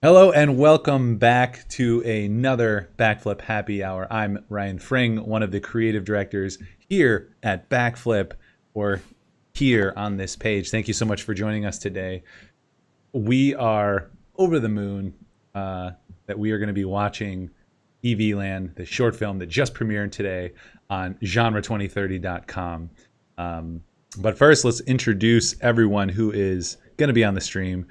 Hello and welcome back to another Backflip Happy Hour. I'm Ryan Fring, one of the creative directors here at Backflip, or here on this page. Thank you so much for joining us today. We are over the moon that we are going to be watching EV Land, the short film that just premiered today on genre2030.com. But first, let's introduce everyone who is going to be on the stream.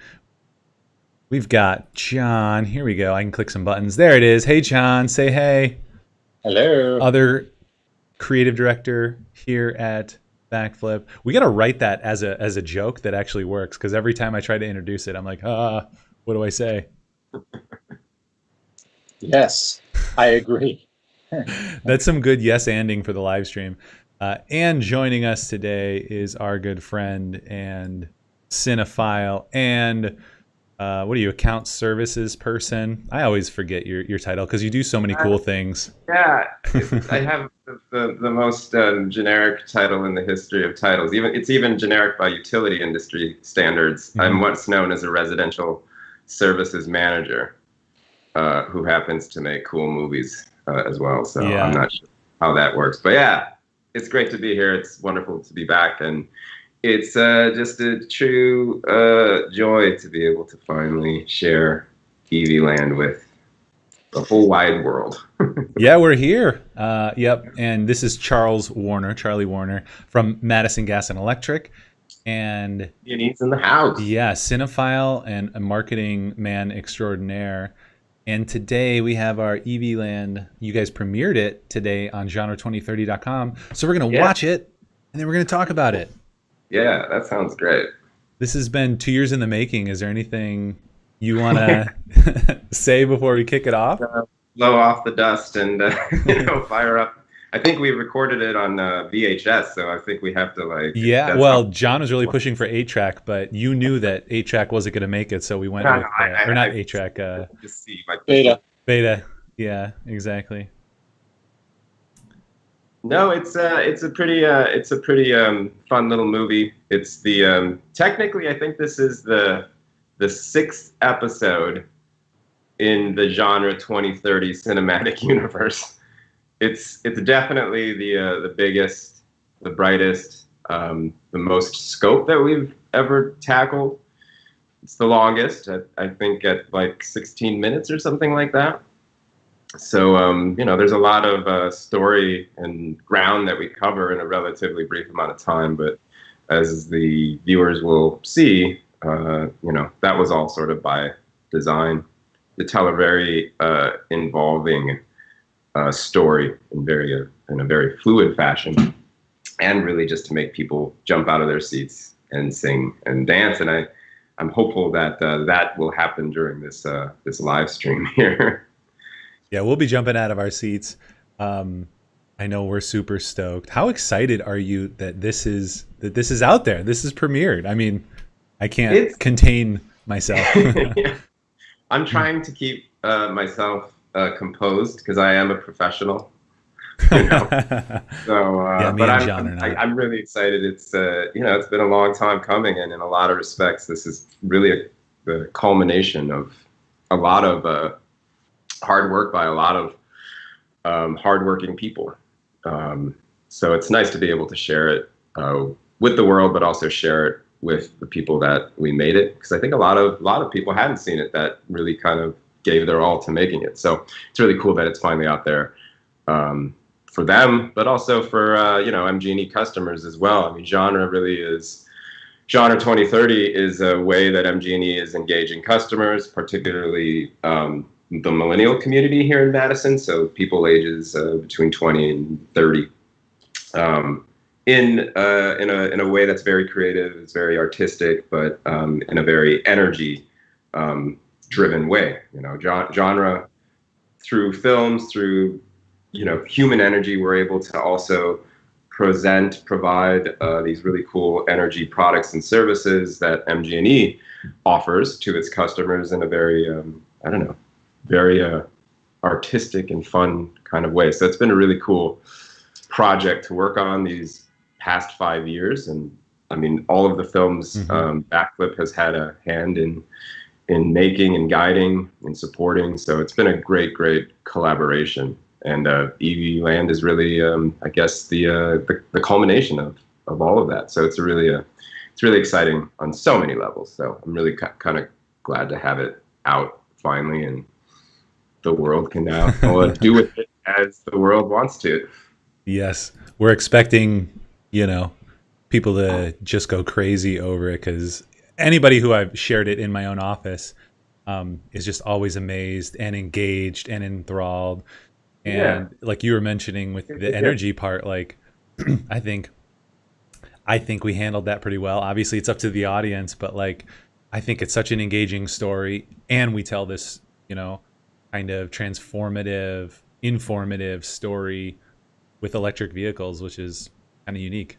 We've got John. Here we go. I can click some buttons. There it is. Hey, John. Say hey. Hello. Other creative director here at Backflip. We got to write that as a joke that actually works, because every time I try to introduce it, I'm like, what do I say? Yes, I agree. That's some good yes-anding for the live stream. And joining us today is our good friend and cinephile and what are you, account services person? I always forget your title because you do so many cool things. Yeah, I have the most generic title in the history of titles. It's even generic by utility industry standards. Mm-hmm. I'm what's known as a residential services manager who happens to make cool movies as well. So Yeah. I'm not sure how that works. But yeah, it's great to be here. It's wonderful to be back. And it's just a true joy to be able to finally share EV Land with the whole wide world. Yeah, we're here. Yep. And this is Charlie Warner from Madison Gas and Electric. And He's in the house. yeah, cinephile and a marketing man extraordinaire. And today we have our EV Land. You guys premiered it today on genre2030.com. So we're going to watch it and then we're going to talk about it. Yeah, that sounds great. This has been 2 years in the making. Is there anything you want to say before we kick it off? Blow off the dust and fire up. I think we recorded it on VHS, so I think we have to Yeah, well, John was really pushing for 8-track, but you knew that 8-track wasn't going to make it, so we went with or not 8-track. Just see my Beta. Beta. Yeah, exactly. No, it's a pretty fun little movie. It's the technically I think this is the sixth episode in the genre 2030 cinematic universe. It's definitely the biggest, the brightest, the most scope that we've ever tackled. It's the longest, I think, at like 16 minutes or something like that. So, there's a lot of story and ground that we cover in a relatively brief amount of time. But as the viewers will see, that was all sort of by design to tell a very involving story in a very fluid fashion, and really just to make people jump out of their seats and sing and dance. And I'm hopeful that that will happen during this live stream here. Yeah, we'll be jumping out of our seats. I know we're super stoked. How excited are you that this is out there? This is premiered. I mean, I can't contain myself. Yeah. I'm trying to keep myself composed because I am a professional. So, yeah, but I'm really excited. It's it's been a long time coming, and in a lot of respects, this is really the culmination of a lot of hard work by a lot of hardworking people. So it's nice to be able to share it with the world, but also share it with the people that we made it. Because I think a lot of people hadn't seen it that really kind of gave their all to making it. So it's really cool that it's finally out there for them, but also for MG&E customers as well. I mean, genre 2030 is a way that MG&E is engaging customers, particularly the millennial community here in Madison, so people ages between 20 and 30, in a way that's very creative, it's very artistic, but in a very energy driven way. Genre through films, through human energy, we're able to also provide these really cool energy products and services that MG&E offers to its customers in a very very artistic and fun kind of way. So it's been a really cool project to work on these past 5 years. And I mean, all of the films, Backflip has had a hand in making and guiding and supporting. So it's been a great collaboration. And EV Land is really, I guess, the culmination of all of that. So it's really exciting on so many levels. So I'm really kind of glad to have it out finally, and the world can now do with it as the world wants to. Yes, we're expecting, people to just go crazy over it, because anybody who I've shared it in my own office is just always amazed and engaged and enthralled. And like you were mentioning with the energy part, like I think we handled that pretty well. Obviously, it's up to the audience, but like I think it's such an engaging story, and we tell this, kind of transformative, informative story with electric vehicles, which is kind of unique.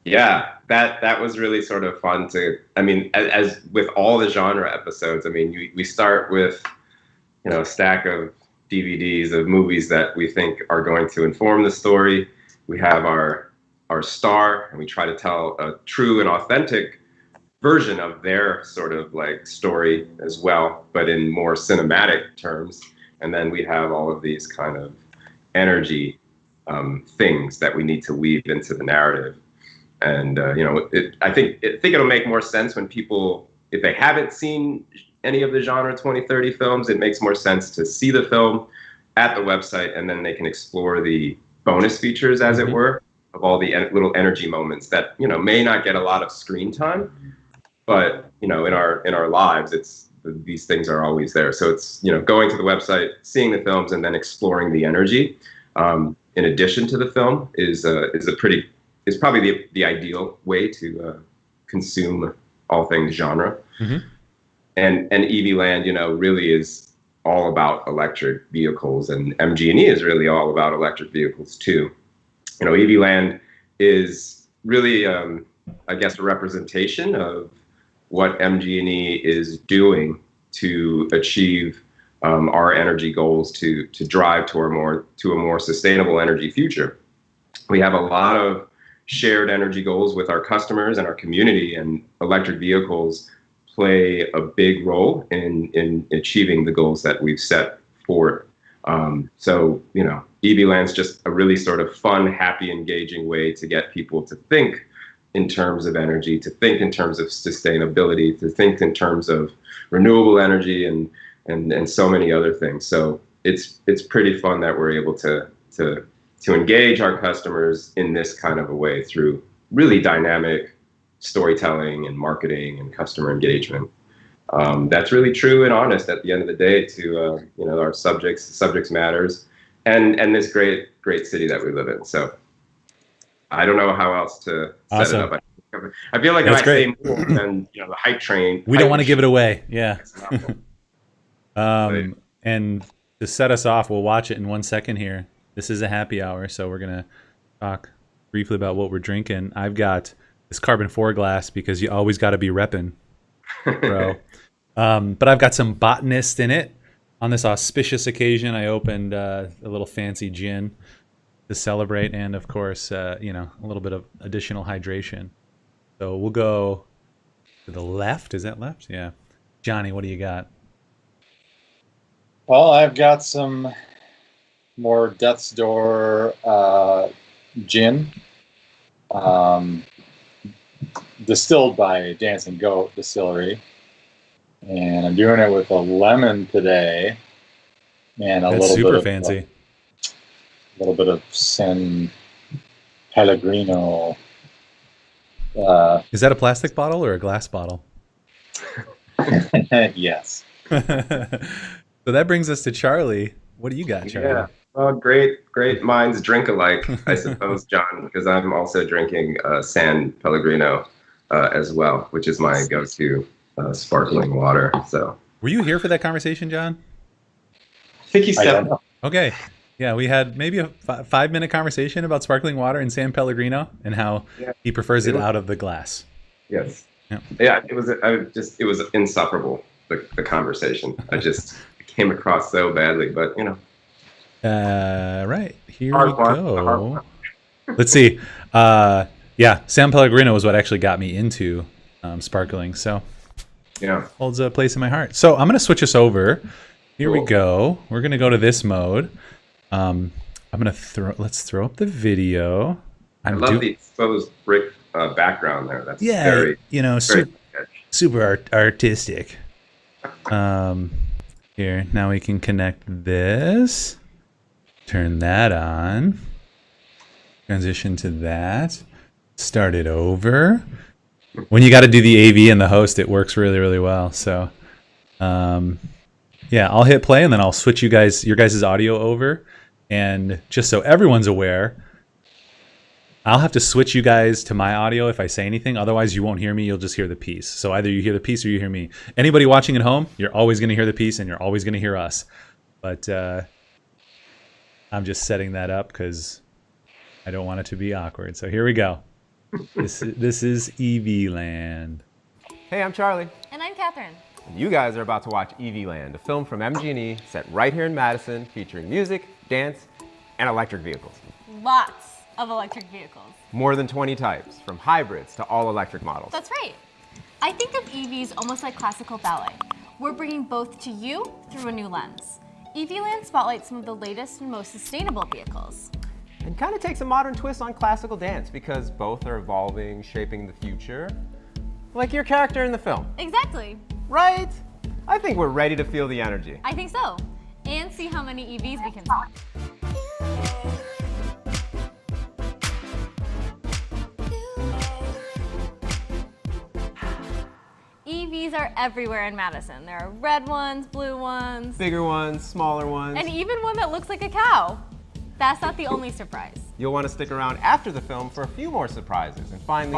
Yeah, that was really sort of fun to. I mean, as with all the genre episodes, I mean, we start with a stack of DVDs of movies that we think are going to inform the story. We have our star, and we try to tell a true and authentic version of their sort of like story as well, but in more cinematic terms. And then we have all of these kind of energy things that we need to weave into the narrative. And I think it'll make more sense when people, if they haven't seen any of the genre 2030 films, it makes more sense to see the film at the website, and then they can explore the bonus features, as it were, of all the little energy moments that may not get a lot of screen time, but in our lives, these things are always there. So it's going to the website, seeing the films, and then exploring the energy in addition to the film is probably the ideal way to consume all things genre. And EV Land, really is all about electric vehicles, and MG&E is really all about electric vehicles too. EV Land is really, I guess, a representation of what MG&E is doing to achieve our energy goals to drive to a more sustainable energy future. We have a lot of shared energy goals with our customers and our community, and electric vehicles play a big role in achieving the goals that we've set forward. So, EV Land's just a really sort of fun, happy, engaging way to get people to think in terms of energy, to think in terms of sustainability, to think in terms of renewable energy, and so many other things. So it's pretty fun that we're able to engage our customers in this kind of a way through really dynamic storytelling and marketing and customer engagement. That's really true and honest at the end of the day to our subjects matters, and this great city that we live in. So I don't know how else to set it up. I feel like if I say more than the hype train, we don't want to give it away. Yeah. And to set us off, we'll watch it in 1 second here. This is a happy hour, so we're gonna talk briefly about what we're drinking. I've got this Carbon 4 glass because you always got to be repping, bro. But I've got some Botanist in it. On this auspicious occasion, I opened a little fancy gin to celebrate, and of course, a little bit of additional hydration. So we'll go to the left. Is that left? Yeah. Johnny, what do you got? Well, I've got some more Death's Door gin, distilled by Dancing Goat Distillery, and I'm doing it with a lemon today, and a little bit of San Pellegrino. Is that a plastic bottle or a glass bottle? Yes. So that brings us to Charlie. What do you got, Charlie? Yeah. Well, great minds drink alike, I suppose, John, because I'm also drinking San Pellegrino as well, which is my go-to sparkling water. So, were you here for that conversation, John? I think he stepped up. Okay. Yeah, we had maybe a 5-minute conversation about sparkling water and San Pellegrino and how he prefers it out of the glass. Yes. Yeah. It was insufferable, the conversation. I just came across so badly, but right, here we go. Let's see. San Pellegrino was what actually got me into sparkling. So Yeah. holds a place in my heart. So I'm going to switch us over. Here we Cool. go. We're going to go to this mode. I'm going to let's throw up the video. I love the exposed brick background there. That's very, you know, very sketch. super artistic. Here, now we can connect this. Turn that on. Transition to that. Start it over. When you got to do the AV and the host, it works really, really well. So, yeah, I'll hit play and then I'll switch your guys' audio over. And just so everyone's aware, I'll have to switch you guys to my audio if I say anything. Otherwise, you won't hear me. You'll just hear the piece. So either you hear the piece or you hear me. Anybody watching at home, you're always going to hear the piece and you're always going to hear us. But I'm just setting that up because I don't want it to be awkward. So here we go. This is EV Land. Hey, I'm Charlie. And I'm Catherine. And you guys are about to watch EV Land, a film from MG&E set right here in Madison, featuring music, dance, and electric vehicles. Lots of electric vehicles. More than 20 types, from hybrids to all-electric models. That's right. I think of EVs almost like classical ballet. We're bringing both to you through a new lens. EV Land spotlights some of the latest and most sustainable vehicles. And kind of takes a modern twist on classical dance because both are evolving, shaping the future. Like your character in the film. Exactly. Right? I think we're ready to feel the energy. I think so. And see how many EVs we can spot. EVs are everywhere in Madison. There are red ones, blue ones, Bigger ones, smaller ones. and even one that looks like a cow. That's not the only surprise. You'll want to stick around after the film for a few more surprises and find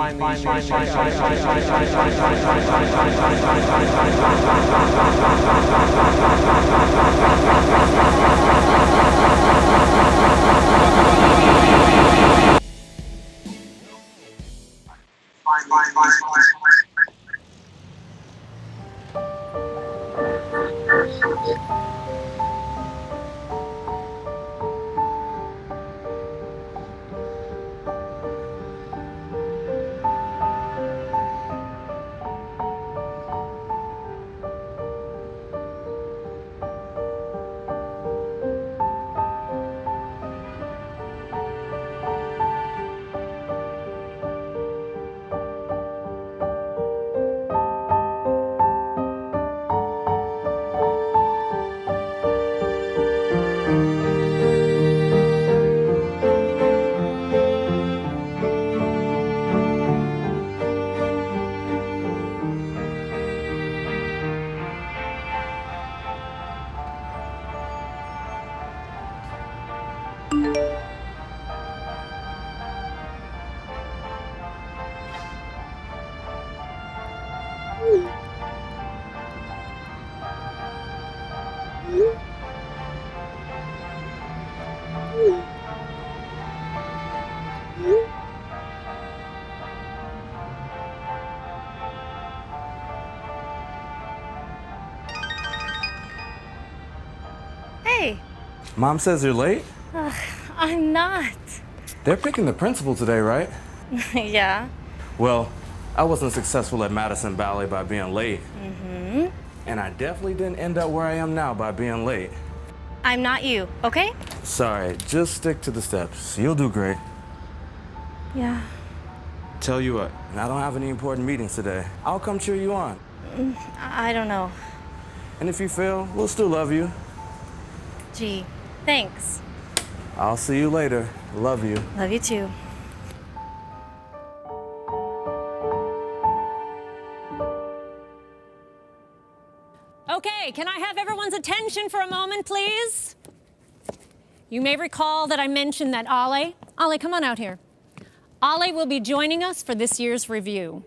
Hey, Mom says you're late? I'm not. They're picking the principal today, right? Yeah. Well, I wasn't successful at Madison Ballet by being late. Mm-hmm. And I definitely didn't end up where I am now by being late. I'm not you, okay? Sorry, just stick to the steps. You'll do great. Yeah. Tell you what, I don't have any important meetings today. I'll come cheer you on. I don't know. And if you fail, we'll still love you. Gee, thanks. I'll see you later. Love you. Love you too. Okay, can I have everyone's attention for a moment, please? You may recall that I mentioned that Ale, come on out here. Ale will be joining us for this year's review.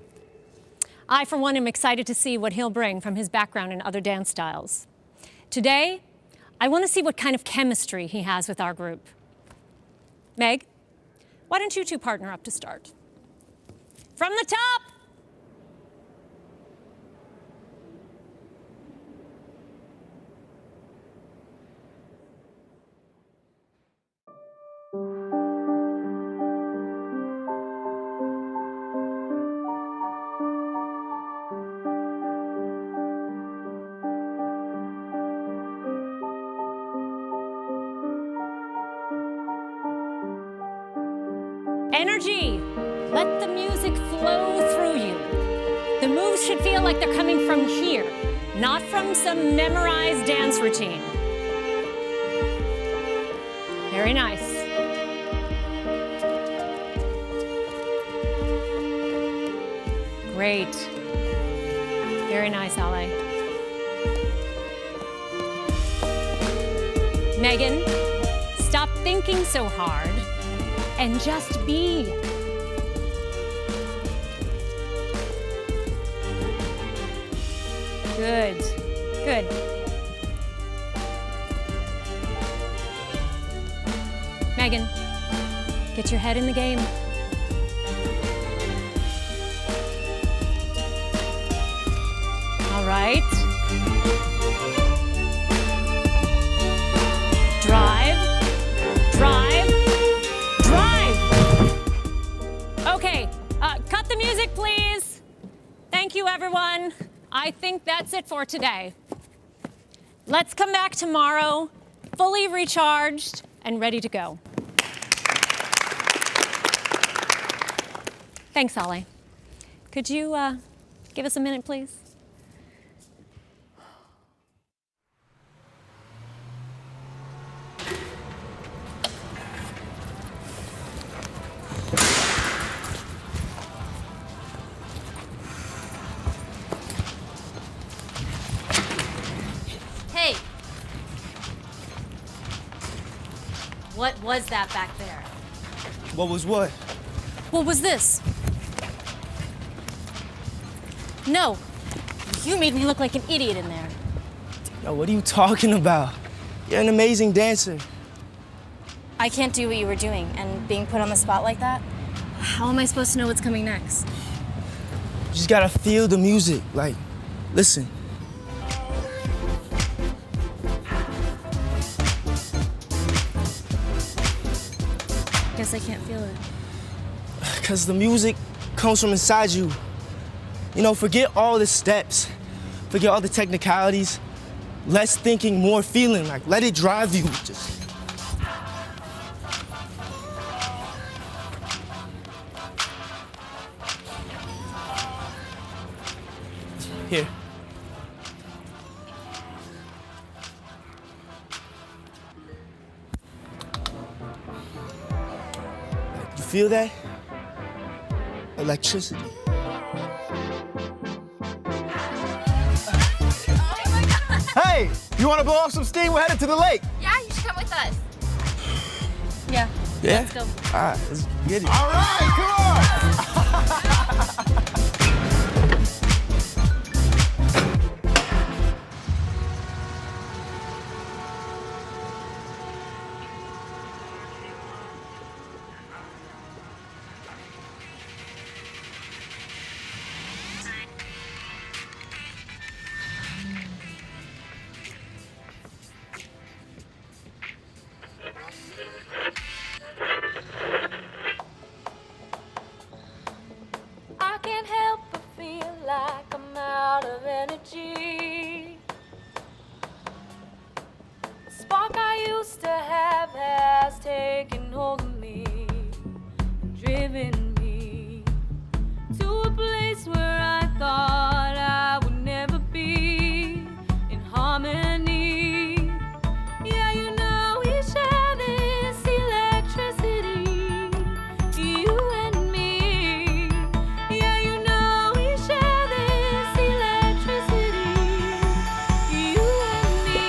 I, for one, am excited to see what he'll bring from his background in other dance styles. Today, I want to see what kind of chemistry he has with our group. Meg, why don't you two partner up to start? From the top. Energy. Let the music flow through you. The moves should feel like they're coming from here, not from some memorized dance routine. Very nice. Great. Very nice, Ale. Megan, stop thinking so hard and just be. Good, good. Megan, get your head in the game. All right. Drive, drive, drive. Okay, cut the music, please. Thank you, everyone. I think that's it for today. Let's come back tomorrow, fully recharged and ready to go. Thanks, Ale. Could you give us a minute, please? Hey! What was that back there? What was what? What was this? No. You made me look like an idiot in there. Yo, what are you talking about? You're an amazing dancer. I can't do what you were doing, and being put on the spot like that? How am I supposed to know what's coming next? You just gotta feel the music. Like, listen. Guess I can't feel it. Because the music comes from inside you. You know, forget all the steps. Forget all the technicalities. Less thinking, more feeling. Like, let it drive you. Just. Here. You feel that? Electricity. Hey, you want to blow off some steam? We're headed to the lake. Yeah, you should come with us. Yeah. Yeah? Let's go. All right, let's get it. All right, come on. I can't help but feel like I'm out of energy. The spark I used to have has taken hold of me, driven me to a place where I thought I would never be in harmony. Yeah, you know we share this electricity, you and me. Yeah, you know we share this electricity, you and me.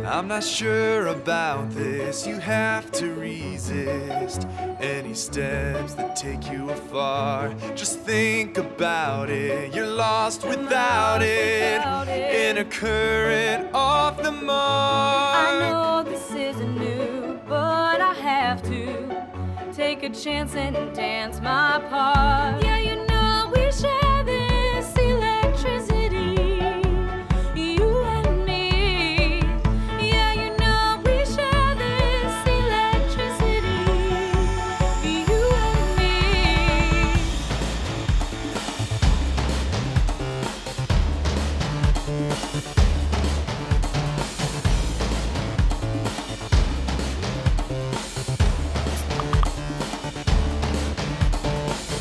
I'm not sure about this, you have to resist any steps that take you afar. Just think about it, you're lost without it, in a current off the mark. I know this isn't new, but I have to take a chance and dance my part. Yeah, you know we share this electricity, you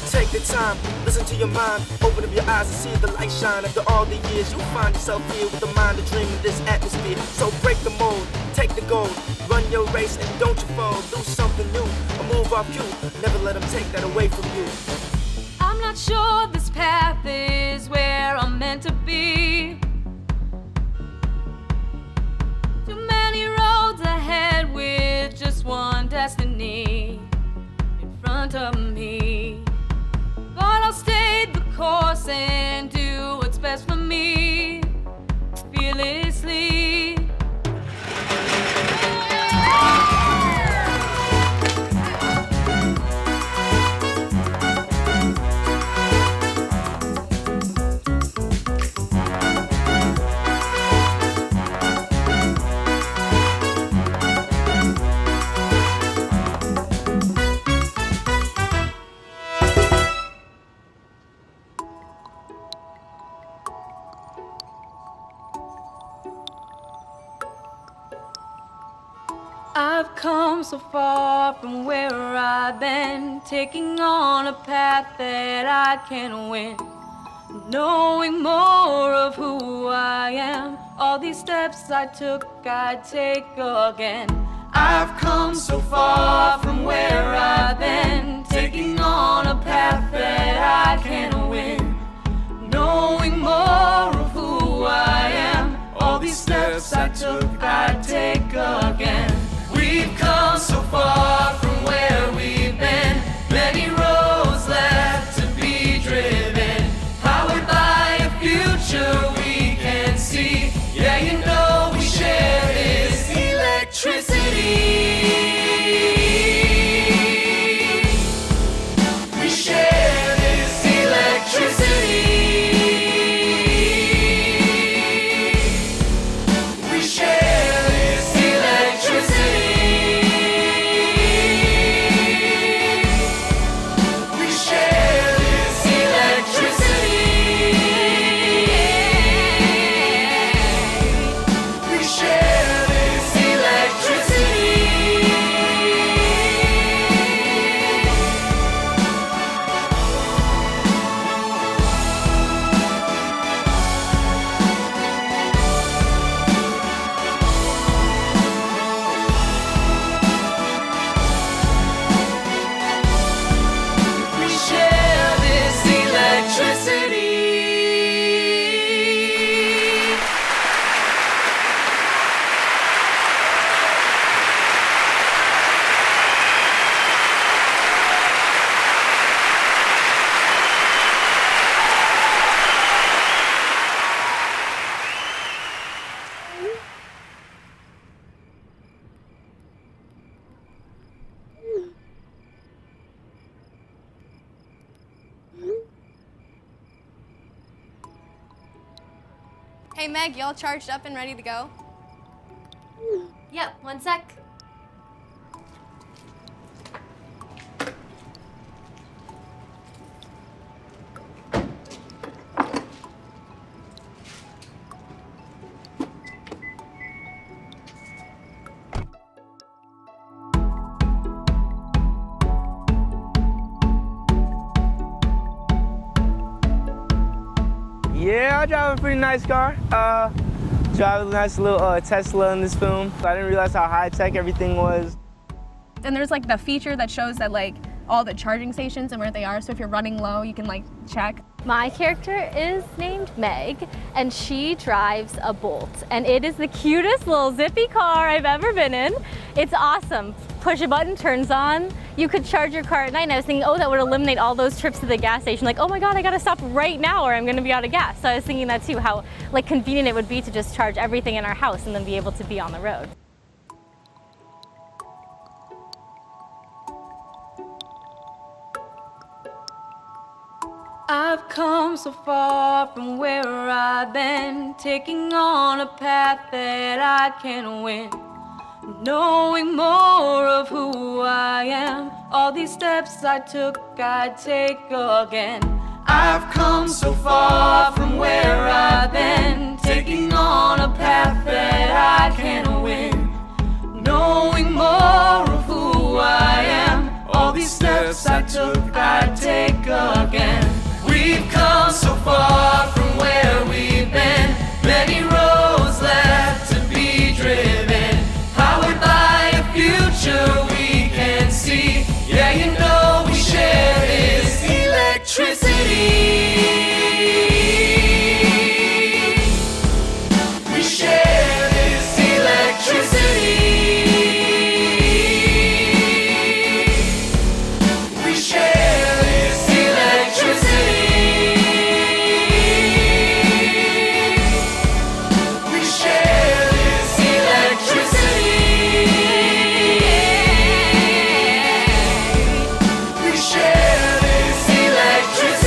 Take the time, listen to your mind, open up your eyes and see the light shine. After all the years, you'll find yourself here with the mind to dream in this atmosphere. So break the mold, take the gold, run your race and don't you fall. Do something new, a move off you, never let them take that away from you. I'm not sure this path is where I'm meant to be. Too many roads ahead with just one destiny in front of me. But I'll stay the course and do what's best for me, fearlessly. I've come so far from where I've been, taking on a path that I can win. Knowing more of who I am, all these steps I took, I'd take again. I've come so far from where I've been, taking on a path that I can win. Knowing more of who I am, all these steps I took, I'd take again. We've come so far from where we've been, many roads left to be driven, powered by a future we can see. Yeah, you know we share this electricity. We share this electricity. We share this electricity. Hey Meg, you all charged up and ready to go? Yep, one sec. Yeah, I drive a pretty nice car. Drive a nice little Tesla in this film. I didn't realize how high-tech everything was. And there's like the feature that shows that like all the charging stations and where they are, so if you're running low, you can like check. My character is named Meg, and she drives a Bolt, and it is the cutest little zippy car I've ever been in. It's awesome. Push a button, turns on. You could charge your car at night, and I was thinking, oh, that would eliminate all those trips to the gas station. Like, oh my God, I gotta stop right now or I'm gonna be out of gas. So I was thinking that too, how like convenient it would be to just charge everything in our house and then be able to be on the road. I've come so far from where I've been, taking on a path that I can win. Knowing more of who I am, all these steps I took, I'd take again. I've come so far from where I've been, taking took, I'd take again. We've come so far from where we've been. Many roads left to be driven. Powered by a future we can see. Yeah, you know we share this electricity. We share this electricity. We share this electricity. We share this electricity. We share this electricity.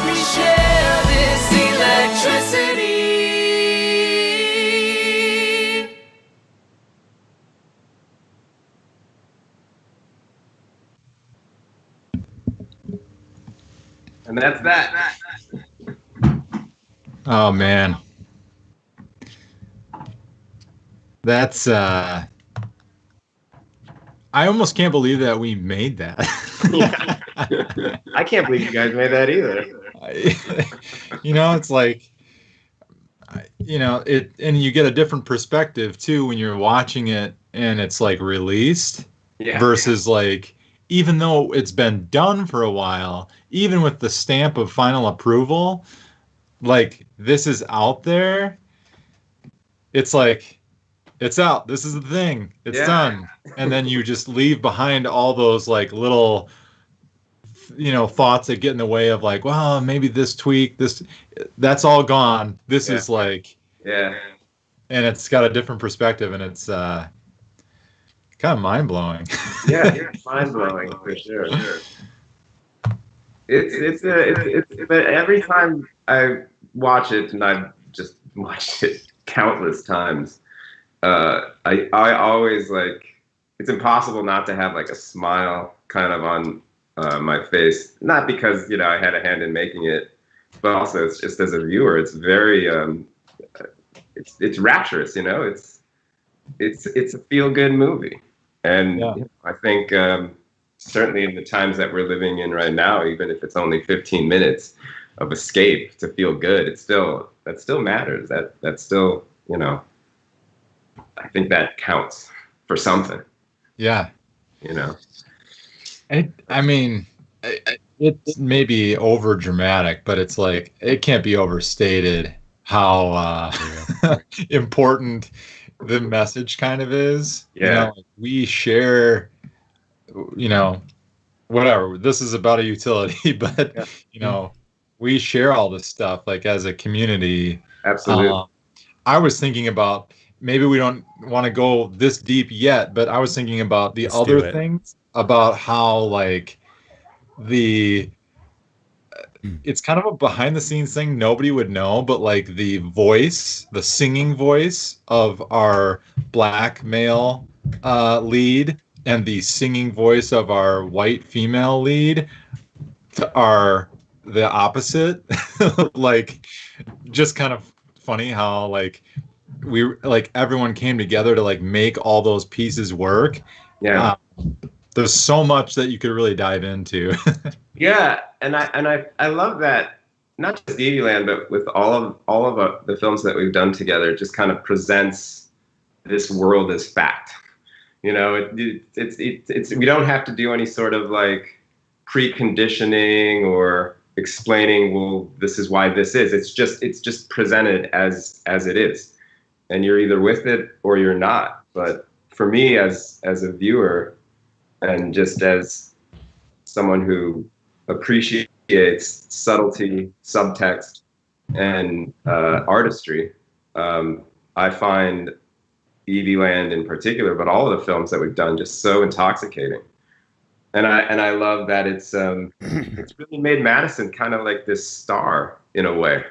We share this electricity. And that's that. Oh man. That's I almost can't believe that we made that. I can't believe you guys made that either. It's like it, and you get a different perspective too when you're watching it and it's like released Yeah. versus like, even though it's been done for a while, even with the stamp of final approval, like this is out there. It's like, it's out. This is the thing. It's Yeah. done. And then you just leave behind all those like little, thoughts that get in the way of like, well, maybe this tweak, that's all gone. This is like, Yeah. and it's got a different perspective, and it's kind of mind blowing. Yeah, mind blowing for sure. It's but every time I watch it, and I've just watched it countless times, I always like, it's impossible not to have like a smile kind of on my face. Not because I had a hand in making it, but also it's just as a viewer, it's very it's rapturous. It's a feel good movie, and I think certainly in the times that we're living in right now, even if it's only 15 minutes of escape to feel good, that still matters. That still, I think that counts for something. Yeah. I mean, it's maybe over dramatic, but it's like, it can't be overstated how important the message kind of is. Yeah. We share, whatever. This is about a utility, but we share all this stuff like as a community. Absolutely. I was thinking about, maybe we don't want to go this deep yet, but I was thinking about the other things about how like it's kind of a behind the scenes thing nobody would know, but like the singing voice of our black male lead and the singing voice of our white female lead are the opposite. Like, just kind of funny how like everyone came together to like make all those pieces work. Yeah. There's so much that you could really dive into. Yeah, and I love that, not just Eviland, but with all of the films that we've done together, it just kind of presents this world as fact. It's we don't have to do any sort of like preconditioning or explaining, well, this is why this is. It's just presented as it is, and you're either with it or you're not. But for me, as a viewer, and just as someone who appreciates subtlety, subtext, and artistry, I find Evie Land in particular, but all of the films that we've done, just so intoxicating. And I love that it's really made Madison kind of like this star in a way.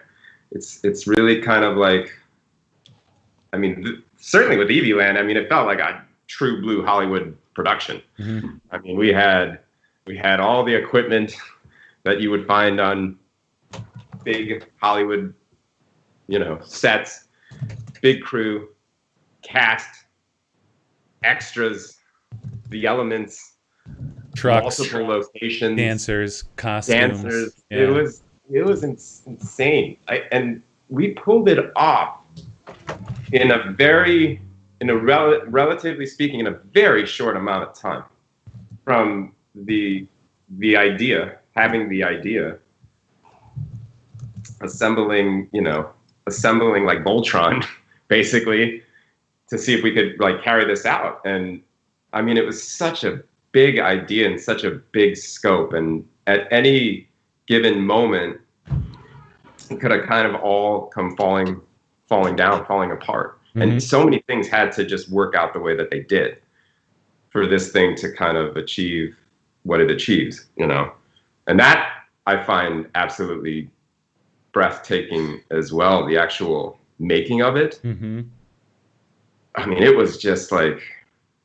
It's really kind of like, I mean, certainly with Evie Land, I mean, it felt like a true blue Hollywood production. Mm-hmm. I mean, we had all the equipment that you would find on big Hollywood, sets, big crew, cast, extras, the elements, Trucks, multiple locations, dancers, costumes. Yeah. It was insane. And we pulled it off in relatively speaking, in a very short amount of time. From the idea, having the idea, assembling like Voltron, basically, to see if we could like carry this out. And I mean, it was such a big idea and such a big scope, and at any given moment, it could have kind of all come falling apart. Mm-hmm. And so many things had to just work out the way that they did for this thing to kind of achieve what it achieves, And that I find absolutely breathtaking as well, the actual making of it. Mm-hmm. I mean, it was just like,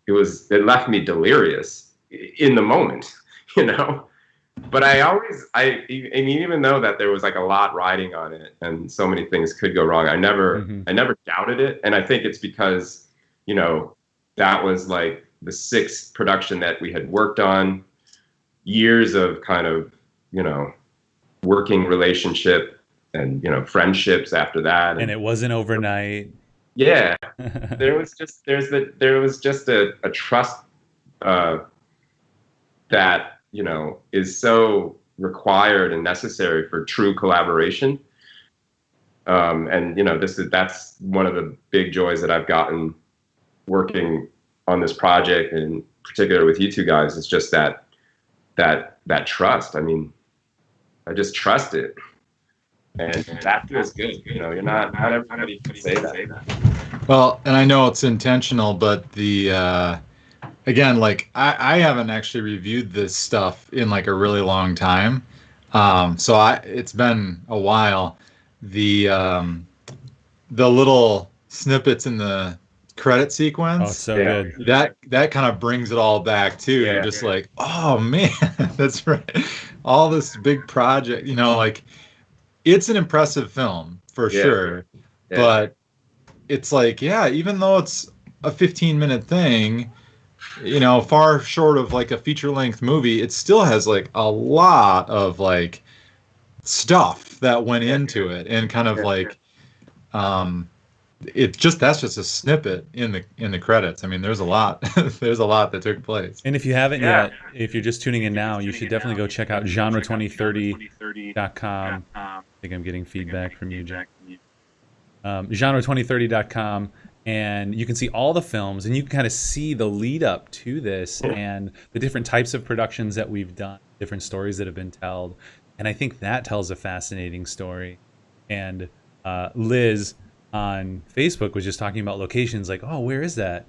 it left me delirious in the moment, But I mean, even though that there was like a lot riding on it and so many things could go wrong, I never doubted it. And I think it's because, that was like the sixth production that we had worked on, years of kind of, working relationship and, friendships after that. And it wasn't overnight. Yeah. there was just a trust that, is so required and necessary for true collaboration. And that's one of the big joys that I've gotten working on this project, and in particular with you two guys, is just that trust. I mean, I just trust it, and that feels good. You're not everybody can say that. Well, and I know it's intentional, but again, like I haven't actually reviewed this stuff in like a really long time. So it's been a while. The little snippets in the credit sequence. Oh, so good. That kind of brings it all back too. Yeah, You're just like, oh man, that's right. All this big project, like it's an impressive film for sure. Yeah. But it's like, even though it's a 15-minute thing, far short of like a feature-length movie, it still has like a lot of like stuff that went into it, and kind of like that's just a snippet in the credits. I mean, there's a lot that took place. And if you haven't yet, if you're just tuning in now, you should definitely go check out genre2030.com. I think I'm getting feedback from you, Jack. Genre2030.com. And you can see all the films, and you can kind of see the lead up to this and the different types of productions that we've done, different stories that have been told. And I think that tells a fascinating story. And Liz on Facebook was just talking about locations, like, oh, where is that?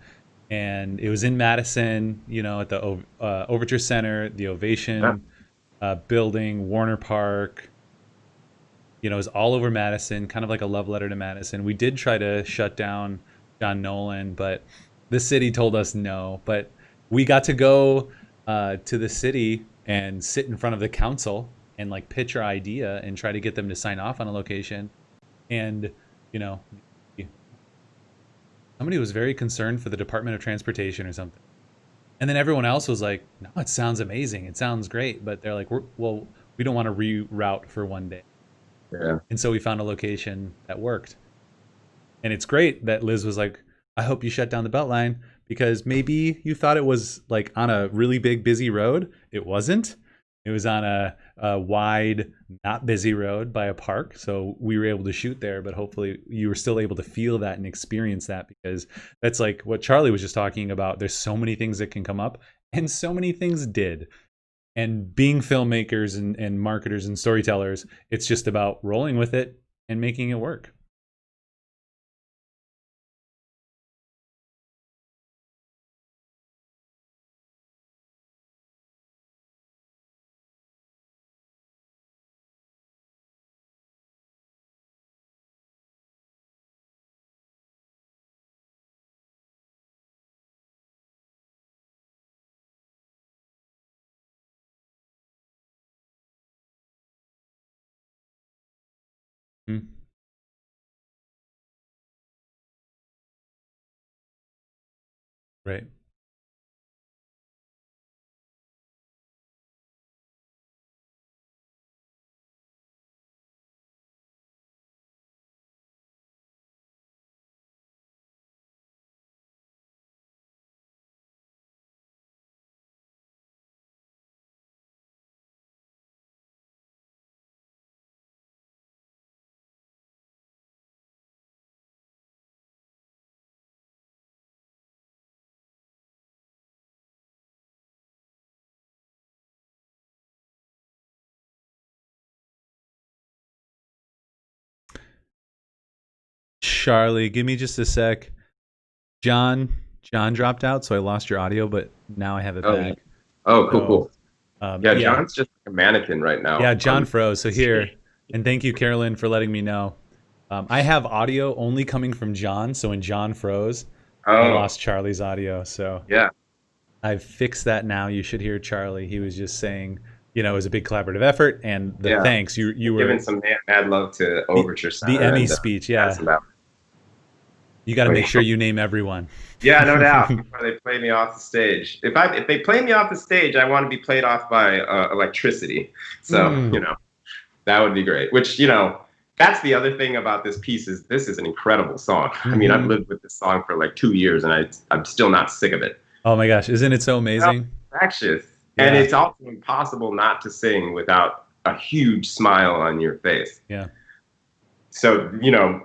And it was in Madison, at the Overture Center, the Ovation building, Warner Park. It was all over Madison, kind of like a love letter to Madison. We did try to shut down John Nolan, but the city told us no. But we got to go to the city and sit in front of the council and like pitch our idea and try to get them to sign off on a location. And somebody was very concerned for the Department of Transportation or something. And then everyone else was like, no, it sounds amazing. It sounds great. But they're like, we don't want to reroute for one day. Yeah. And so we found a location that worked. And it's great that Liz was like, I hope you shut down the Beltline, because maybe you thought it was like on a really big, busy road. It wasn't. It was on a wide, not busy road by a park. So we were able to shoot there, but hopefully you were still able to feel that and experience that, because that's like what Charlie was just talking about. There's so many things that can come up, and so many things did. And being filmmakers and marketers and storytellers, it's just about rolling with it and making it work. Hmm. Right. Charlie, give me just a sec. John dropped out, so I lost your audio, but now I have it Oh, back. oh, cool, So, cool. Yeah, yeah. John's just like a mannequin right now. Yeah, John froze. So here, and thank you, Carolyn, for letting me know. I have audio only coming from John, so when John froze, I Oh, lost Charlie's audio. So yeah. I've fixed that now. You should hear Charlie. He was just saying, it was a big collaborative effort, and the Yeah. thanks you were Giving some mad love to Overture the Center Emmy and, speech. Yeah, Madison Ballet. you got to Oh, make yeah. sure you name everyone. Yeah, no doubt. Before they play me off the stage. If they play me off the stage, I want to be played off by electricity. So that would be great. Which that's the other thing about this piece is this is an incredible song. I mean, I've lived with this song for like 2 years, and I'm still not sick of it. Oh my gosh, isn't it so amazing? Infectious. Yeah. And it's also impossible not to sing without a huge smile on your face. Yeah. So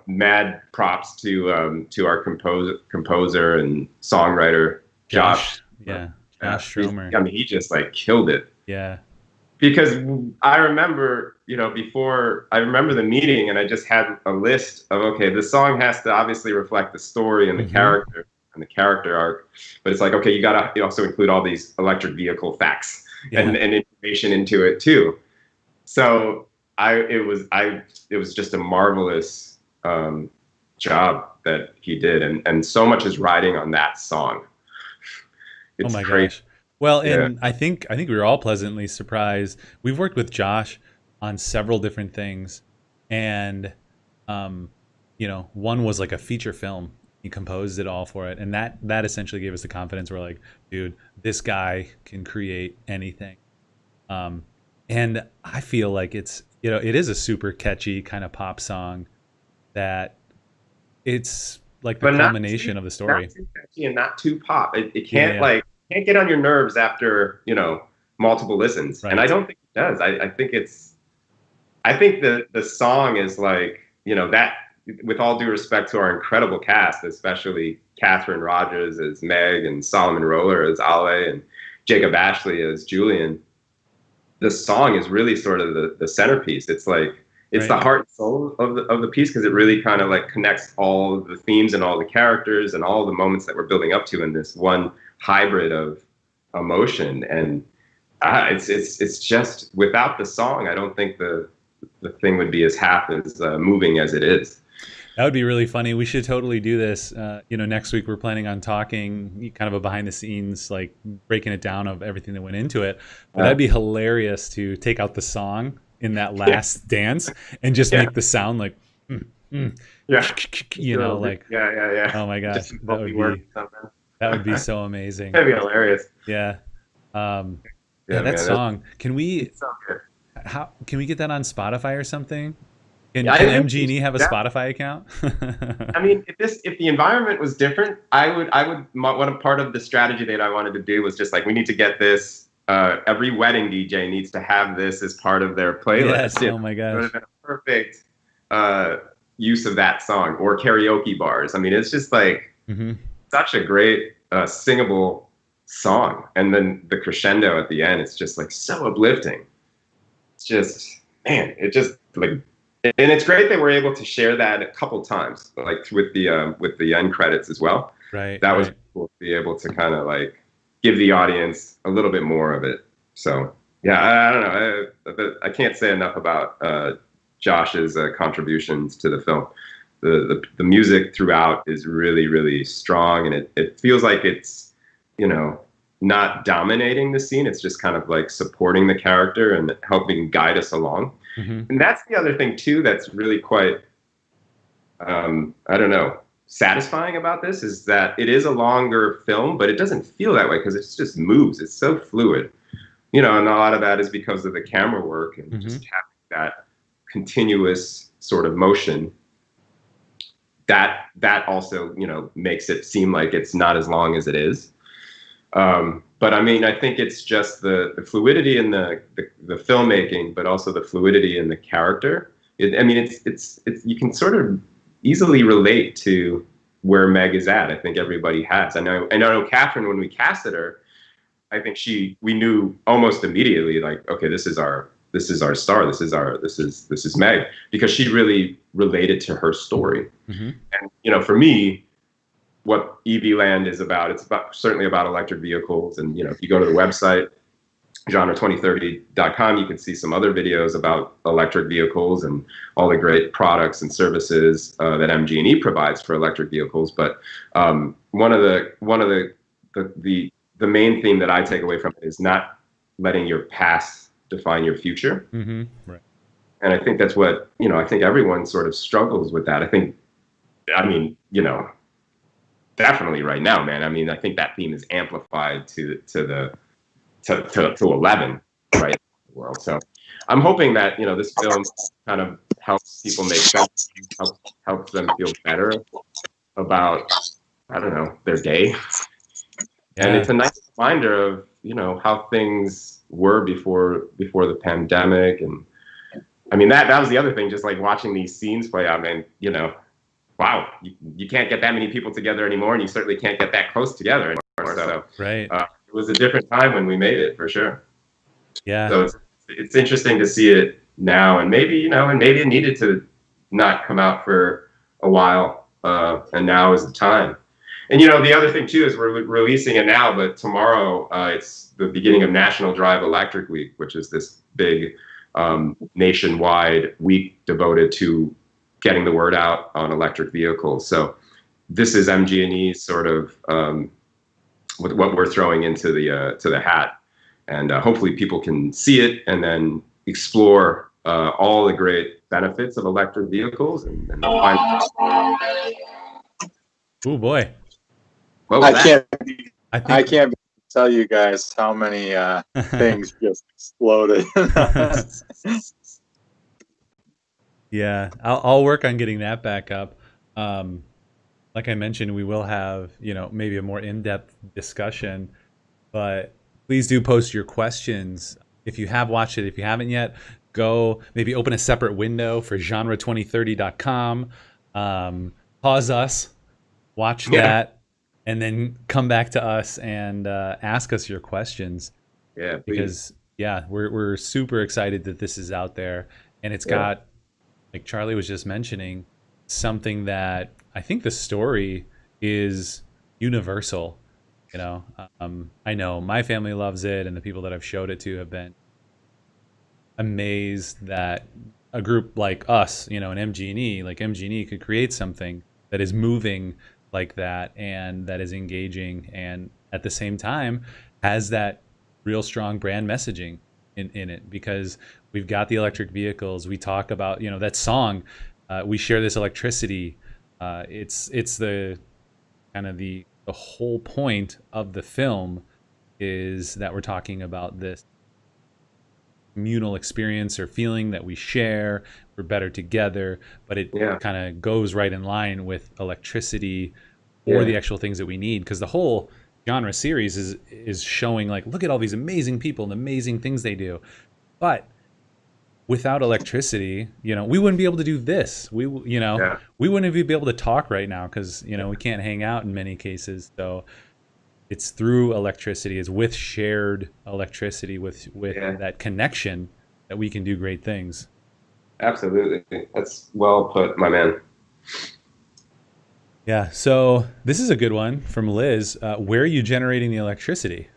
mad props to our composer and songwriter Josh. Yeah, Josh Stromer. I mean, he just like killed it. Yeah. Because I remember, I remember the meeting, and I just had a list of, okay, this song has to obviously reflect the story and the character and the character arc, but it's like, okay, you gotta also include all these electric vehicle facts and information into it too. So it was just a marvelous job that he did, and so much is riding on that song. It's oh my crazy. gosh. Well, and I think we were all pleasantly surprised. We've worked with Josh on several different things, and one was like a feature film. He composed it all for it, and that essentially gave us the confidence. We're like, dude, this guy can create anything. And I feel like it's it is a super catchy kind of pop song that it's like the culmination of the story. Not too catchy and not too pop. It can't can't get on your nerves after multiple listens, and I don't think it does. I think the song is like that. With all due respect to our incredible cast, especially Catherine Rogers as Meg and Solomon Roller as Ale and Jacob Ashley as Julian, the song is really sort of the centerpiece. It's like it's the heart and soul of the piece, because it really kind of like connects all the themes and all the characters and all the moments that we're building up to in this one hybrid of emotion. And it's just, without the song, I don't think the thing would be as half as moving as it is. That would be really funny. We should totally do this. Next week we're planning on talking kind of a behind the scenes, like breaking it down of everything that went into it. But that'd be hilarious to take out the song in that last dance and just make the sound like, yeah, like, yeah. Oh my gosh, that would be so amazing. That'd be hilarious. Yeah. That song. Can we? So good. How can we get that on Spotify or something? Can MGE have a Spotify account? I mean, if the environment was different, one part of the strategy that I wanted to do was just like, we need to get this. Every wedding DJ needs to have this as part of their playlist. Yes. Oh my gosh. It would have been a perfect use of that song, or karaoke bars. I mean, it's just like such a great singable song, and then the crescendo at the end, it's just like so uplifting. It's just, man, it just like. And it's great that we're able to share that a couple times, like with the end credits as well. Right. That was cool to be able to kind of like give the audience a little bit more of it. So yeah, I don't know. I can't say enough about Josh's contributions to the film. The music throughout is really, really strong, and it feels like it's not dominating the scene. It's just kind of like supporting the character and helping guide us along. And that's the other thing too that's really quite, I don't know, satisfying about this is that it is a longer film, but it doesn't feel that way because it just moves. It's so fluid, you know, and a lot of that is because of the camera work and just having that continuous sort of motion. That also, you know, makes it seem like it's not as long as it is. But I mean, I think it's just the fluidity in the filmmaking, but also the fluidity in the character. I mean, it's you can sort of easily relate to where Meg is at. I think everybody has. I know Catherine, when we casted her, I think we knew almost immediately, like, okay, this is our star. This is Meg, because she really related to her story. And, you know, for me, what EV Land is about, it's certainly about electric vehicles. And, you know, if you go to the website, genre2030.com, you can see some other videos about electric vehicles and all the great products and services that MG&E provides for electric vehicles. But one of the main theme that I take away from it is not letting your past define your future. Right. And I think that's what, you know, I think everyone sort of struggles with that. I mean, you know, definitely right now, man. I mean, I think that theme is amplified to 11, right, in the world. So I'm hoping that, you know, this film kind of helps people make sense, helps them feel better about, I don't know, their day. And it's a nice reminder of, you know, how things were before the pandemic. And I mean, that was the other thing, just like watching these scenes play out, man, you know, wow, you can't get that many people together anymore, and you certainly can't get that close together anymore. So right. It was a different time when we made it, for sure. Yeah. So it's interesting to see it now, and maybe, you know, and maybe it needed to not come out for a while, and now is the time. And, you know, the other thing too is we're releasing it now, but tomorrow it's the beginning of National Drive Electric Week, which is this big nationwide week devoted to getting the word out on electric vehicles. So this is MG&E's sort of with what we're throwing into the hat, and hopefully people can see it and then explore all the great benefits of electric vehicles and find. Oh boy! What was that? I can't tell you guys how many things just exploded. Yeah, I'll work on getting that back up. Like I mentioned, we will have, you know, maybe a more in-depth discussion, but please do post your questions. If you have watched it, if you haven't yet, go maybe open a separate window for genre2030.com, pause us, watch that, and then come back to us and ask us your questions. Yeah, please. Because we're super excited that this is out there, and it's got, like Charlie was just mentioning, something that I think the story is universal. You know, I know my family loves it, and the people that I've showed it to have been amazed that a group like us, you know, an MG&E, like MG&E could create something that is moving like that and that is engaging, and at the same time has that real strong brand messaging in it, because we've got the electric vehicles. We talk about, you know, that song, we share this electricity. It's the kind of the whole point of the film is that we're talking about this communal experience or feeling that we share. We're better together, but it kind of goes right in line with electricity or the actual things that we need, because the whole genre series is showing, like, look at all these amazing people and amazing things they do, but without electricity, you know, we wouldn't be able to do this. We wouldn't be able to talk right now because, you know, we can't hang out in many cases. So it's through electricity, it's with shared electricity, with that connection, that we can do great things. Absolutely. That's well put, my man. Yeah. So this is a good one from Liz. Where are you generating the electricity?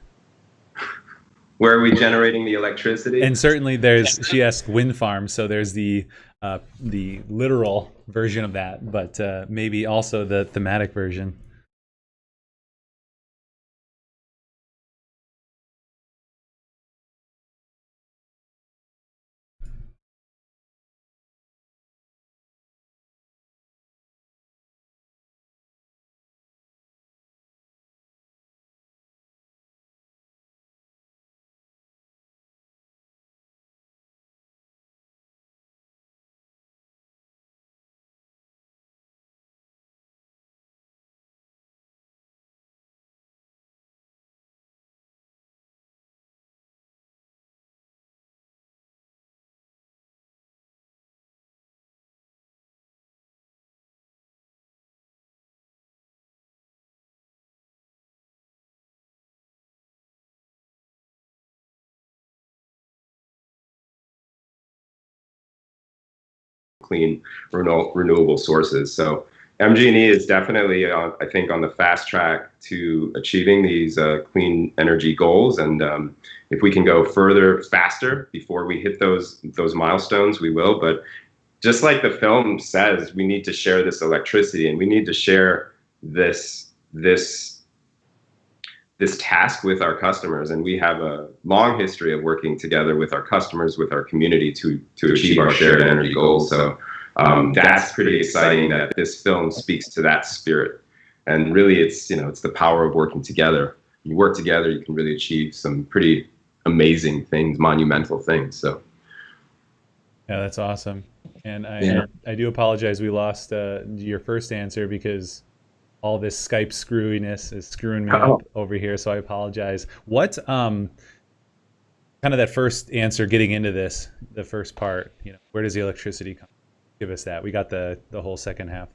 Where are we generating the electricity? And certainly she asked wind farms, so there's the literal version of that, but maybe also the thematic version. clean, renewable sources. So MG&E is definitely, I think, on the fast track to achieving these clean energy goals. And if we can go further, faster, before we hit those milestones, we will. But just like the film says, we need to share this electricity, and we need to share this task with our customers. And we have a long history of working together with our customers, with our community to achieve our shared energy goals. So that's pretty exciting that this film speaks to that spirit. And really, it's the power of working together. You work together, you can really achieve some pretty amazing things, monumental things. So yeah, that's awesome. And I do apologize we lost your first answer because all this Skype screwiness is screwing me up over here, so I apologize. What kind of that first answer, getting into this, the first part, where does the electricity come? Give us that. We got the whole second half.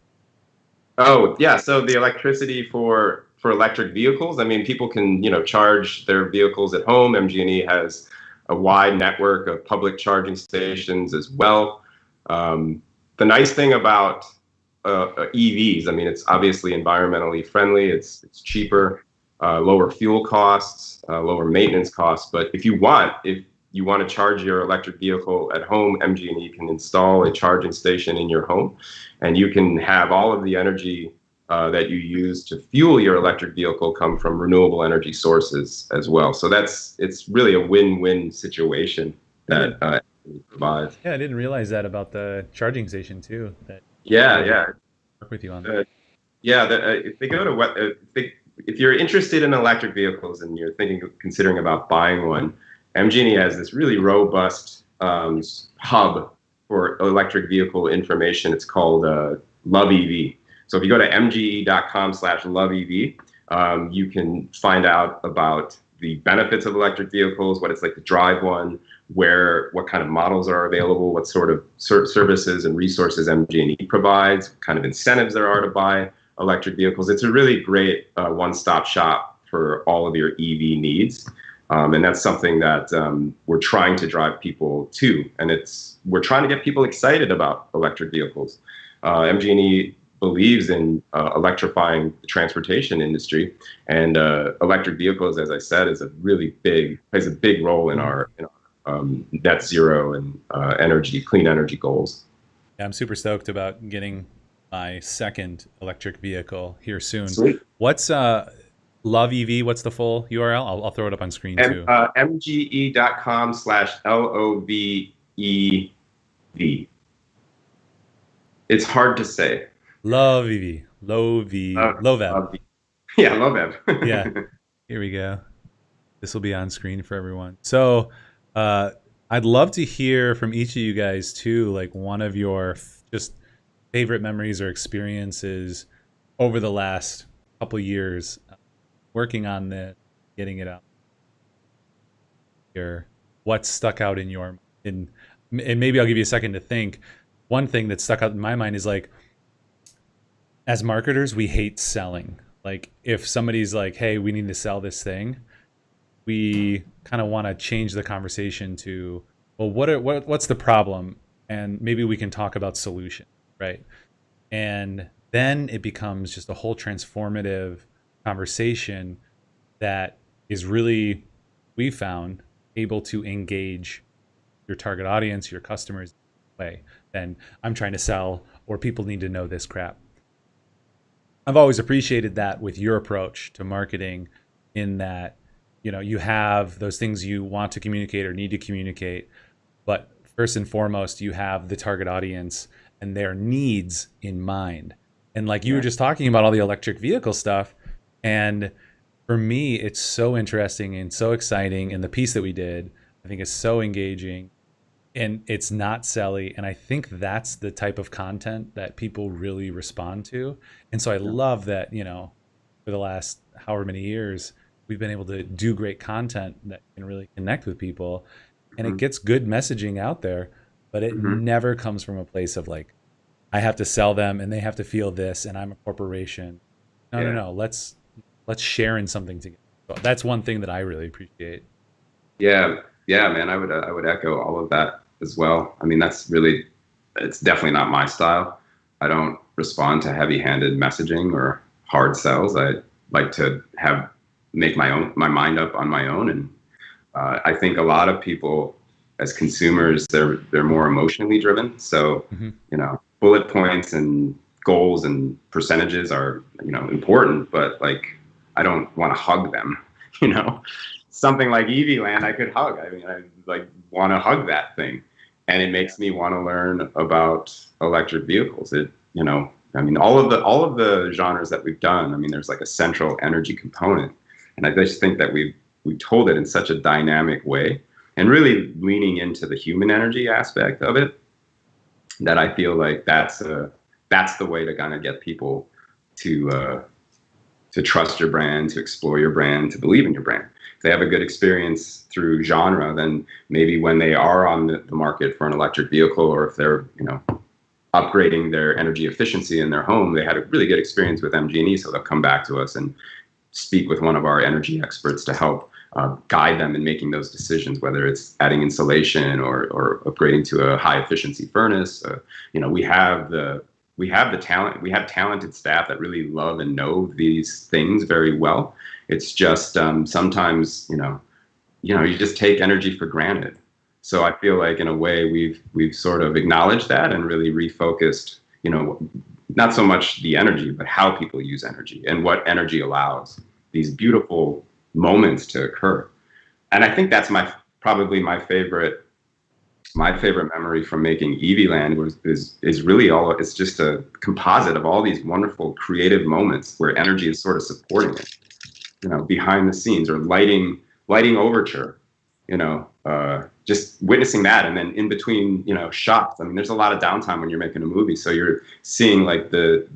Oh, yeah, so the electricity for electric vehicles, I mean, people can, charge their vehicles at home. MG&E has a wide network of public charging stations as well. The nice thing about EVs, I mean, it's obviously environmentally friendly, it's cheaper, lower fuel costs, lower maintenance costs. But if you want to charge your electric vehicle at home, MG&E can install a charging station in your home, and you can have all of the energy that you use to fuel your electric vehicle come from renewable energy sources as well. So it's really a win-win situation that provides. Yeah, I didn't realize that about the charging station too. Yeah. Work with you on that. If they go to if you're interested in electric vehicles and you're considering about buying one, MG&E has this really robust hub for electric vehicle information. It's called Love EV. So if you go to mge.com/loveev, you can find out about the benefits of electric vehicles, what it's like to drive one, what kind of models are available, what sort of services and resources MG&E provides, what kind of incentives there are to buy electric vehicles. It's a really great one-stop shop for all of your EV needs. And that's something that we're trying to drive people to. And we're trying to get people excited about electric vehicles. MG&E believes in electrifying the transportation industry, and electric vehicles, as I said, plays a big role in our net zero and clean energy goals. Yeah, I'm super stoked about getting my second electric vehicle here soon. Sweet. What's Love EV? What's the full URL? I'll throw it up on screen too. mge.com/LOVEV. It's hard to say. Love EV. Lovev. Yeah, Lovev. Yeah. Here we go. This will be on screen for everyone. So I'd love to hear from each of you guys too, like one of your just favorite memories or experiences over the last couple years working on this, getting it out here. What stuck out in your mind? And maybe I'll give you a second to think. One thing that stuck out in my mind is like, as marketers, we hate selling. Like if somebody's like, hey, we need to sell this thing, we kind of want to change the conversation to, well, what's the problem? And maybe we can talk about solution, right? And then it becomes just a whole transformative conversation that is really, we found, able to engage your target audience, your customers way than I'm trying to sell or people need to know this crap. I've always appreciated that with your approach to marketing, in that, you have those things you want to communicate or need to communicate, but first and foremost, you have the target audience and their needs in mind. And like you were just talking about all the electric vehicle stuff, and for me, it's so interesting and so exciting. And the piece that we did, I think, is so engaging, and it's not selly. And I think that's the type of content that people really respond to. And so I love that, for the last however many years, we've been able to do great content that can really connect with people, and it gets good messaging out there, but it never comes from a place of like, I have to sell them and they have to feel this and I'm a corporation. No. Let's share in something together. So that's one thing that I really appreciate. Yeah, man. I would echo all of that as well. I mean, that's really it's definitely not my style. I don't respond to heavy-handed messaging or hard sells. I like to make my mind up on my own, and I think a lot of people as consumers, they're more emotionally driven. So, you know, bullet points and goals and percentages are, you know, important, but like, I don't want to hug them, you know. Something like Eevee Land, I could hug. I mean, I like want to hug that thing, and it makes me want to learn about electric vehicles. It, you know, I mean, all of the genres that we've done. I mean, there's like a central energy component, and I just think that we told it in such a dynamic way, and really leaning into the human energy aspect of it. That I feel like that's the way to kind of get people to trust your brand, to explore your brand, to believe in your brand. If they have a good experience through genre, then maybe when they are on the market for an electric vehicle, or if they're, you know, upgrading their energy efficiency in their home, they had a really good experience with MG&E, so they'll come back to us and speak with one of our energy experts to help guide them in making those decisions, whether it's adding insulation or upgrading to a high efficiency furnace. You know, we have the talent. We have talented staff that really love and know these things very well. It's just sometimes, you know, you just take energy for granted. So I feel like in a way we've sort of acknowledged that and really refocused, you know, not so much the energy, but how people use energy and what energy allows these beautiful moments to occur. And I think that's probably my favorite memory from making Eevee Land is really it's just a composite of all these wonderful creative moments where energy is sort of supporting it, you know, behind the scenes, or lighting overture, you know, just witnessing that. And then in between, you know, shots, I mean, there's a lot of downtime when you're making a movie. So you're seeing like the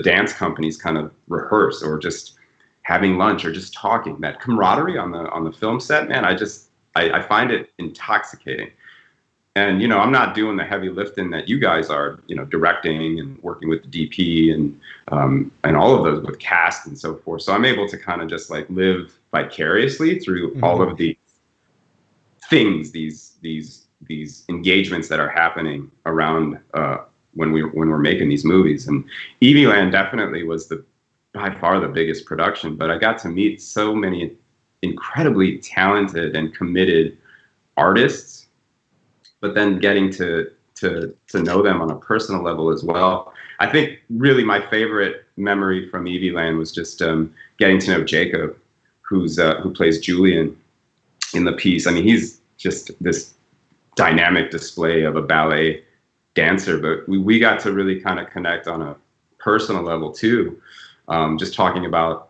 dance companies kind of rehearse, or just having lunch, or just talking. That camaraderie on the film set, man, I find it intoxicating. And, you know, I'm not doing the heavy lifting that you guys are, you know, directing and working with the DP and all of those with cast and so forth. So I'm able to kind of just like live vicariously through all of these things, these engagements that are happening around when we're making these movies. And Eevee Land definitely was by far the biggest production, but I got to meet so many incredibly talented and committed artists, but then getting to know them on a personal level as well. I think really my favorite memory from Eevee Land was just getting to know Jacob, who plays Julian in the piece. I mean, he's just this dynamic display of a ballet dancer, but we got to really kind of connect on a personal level too. Just talking about,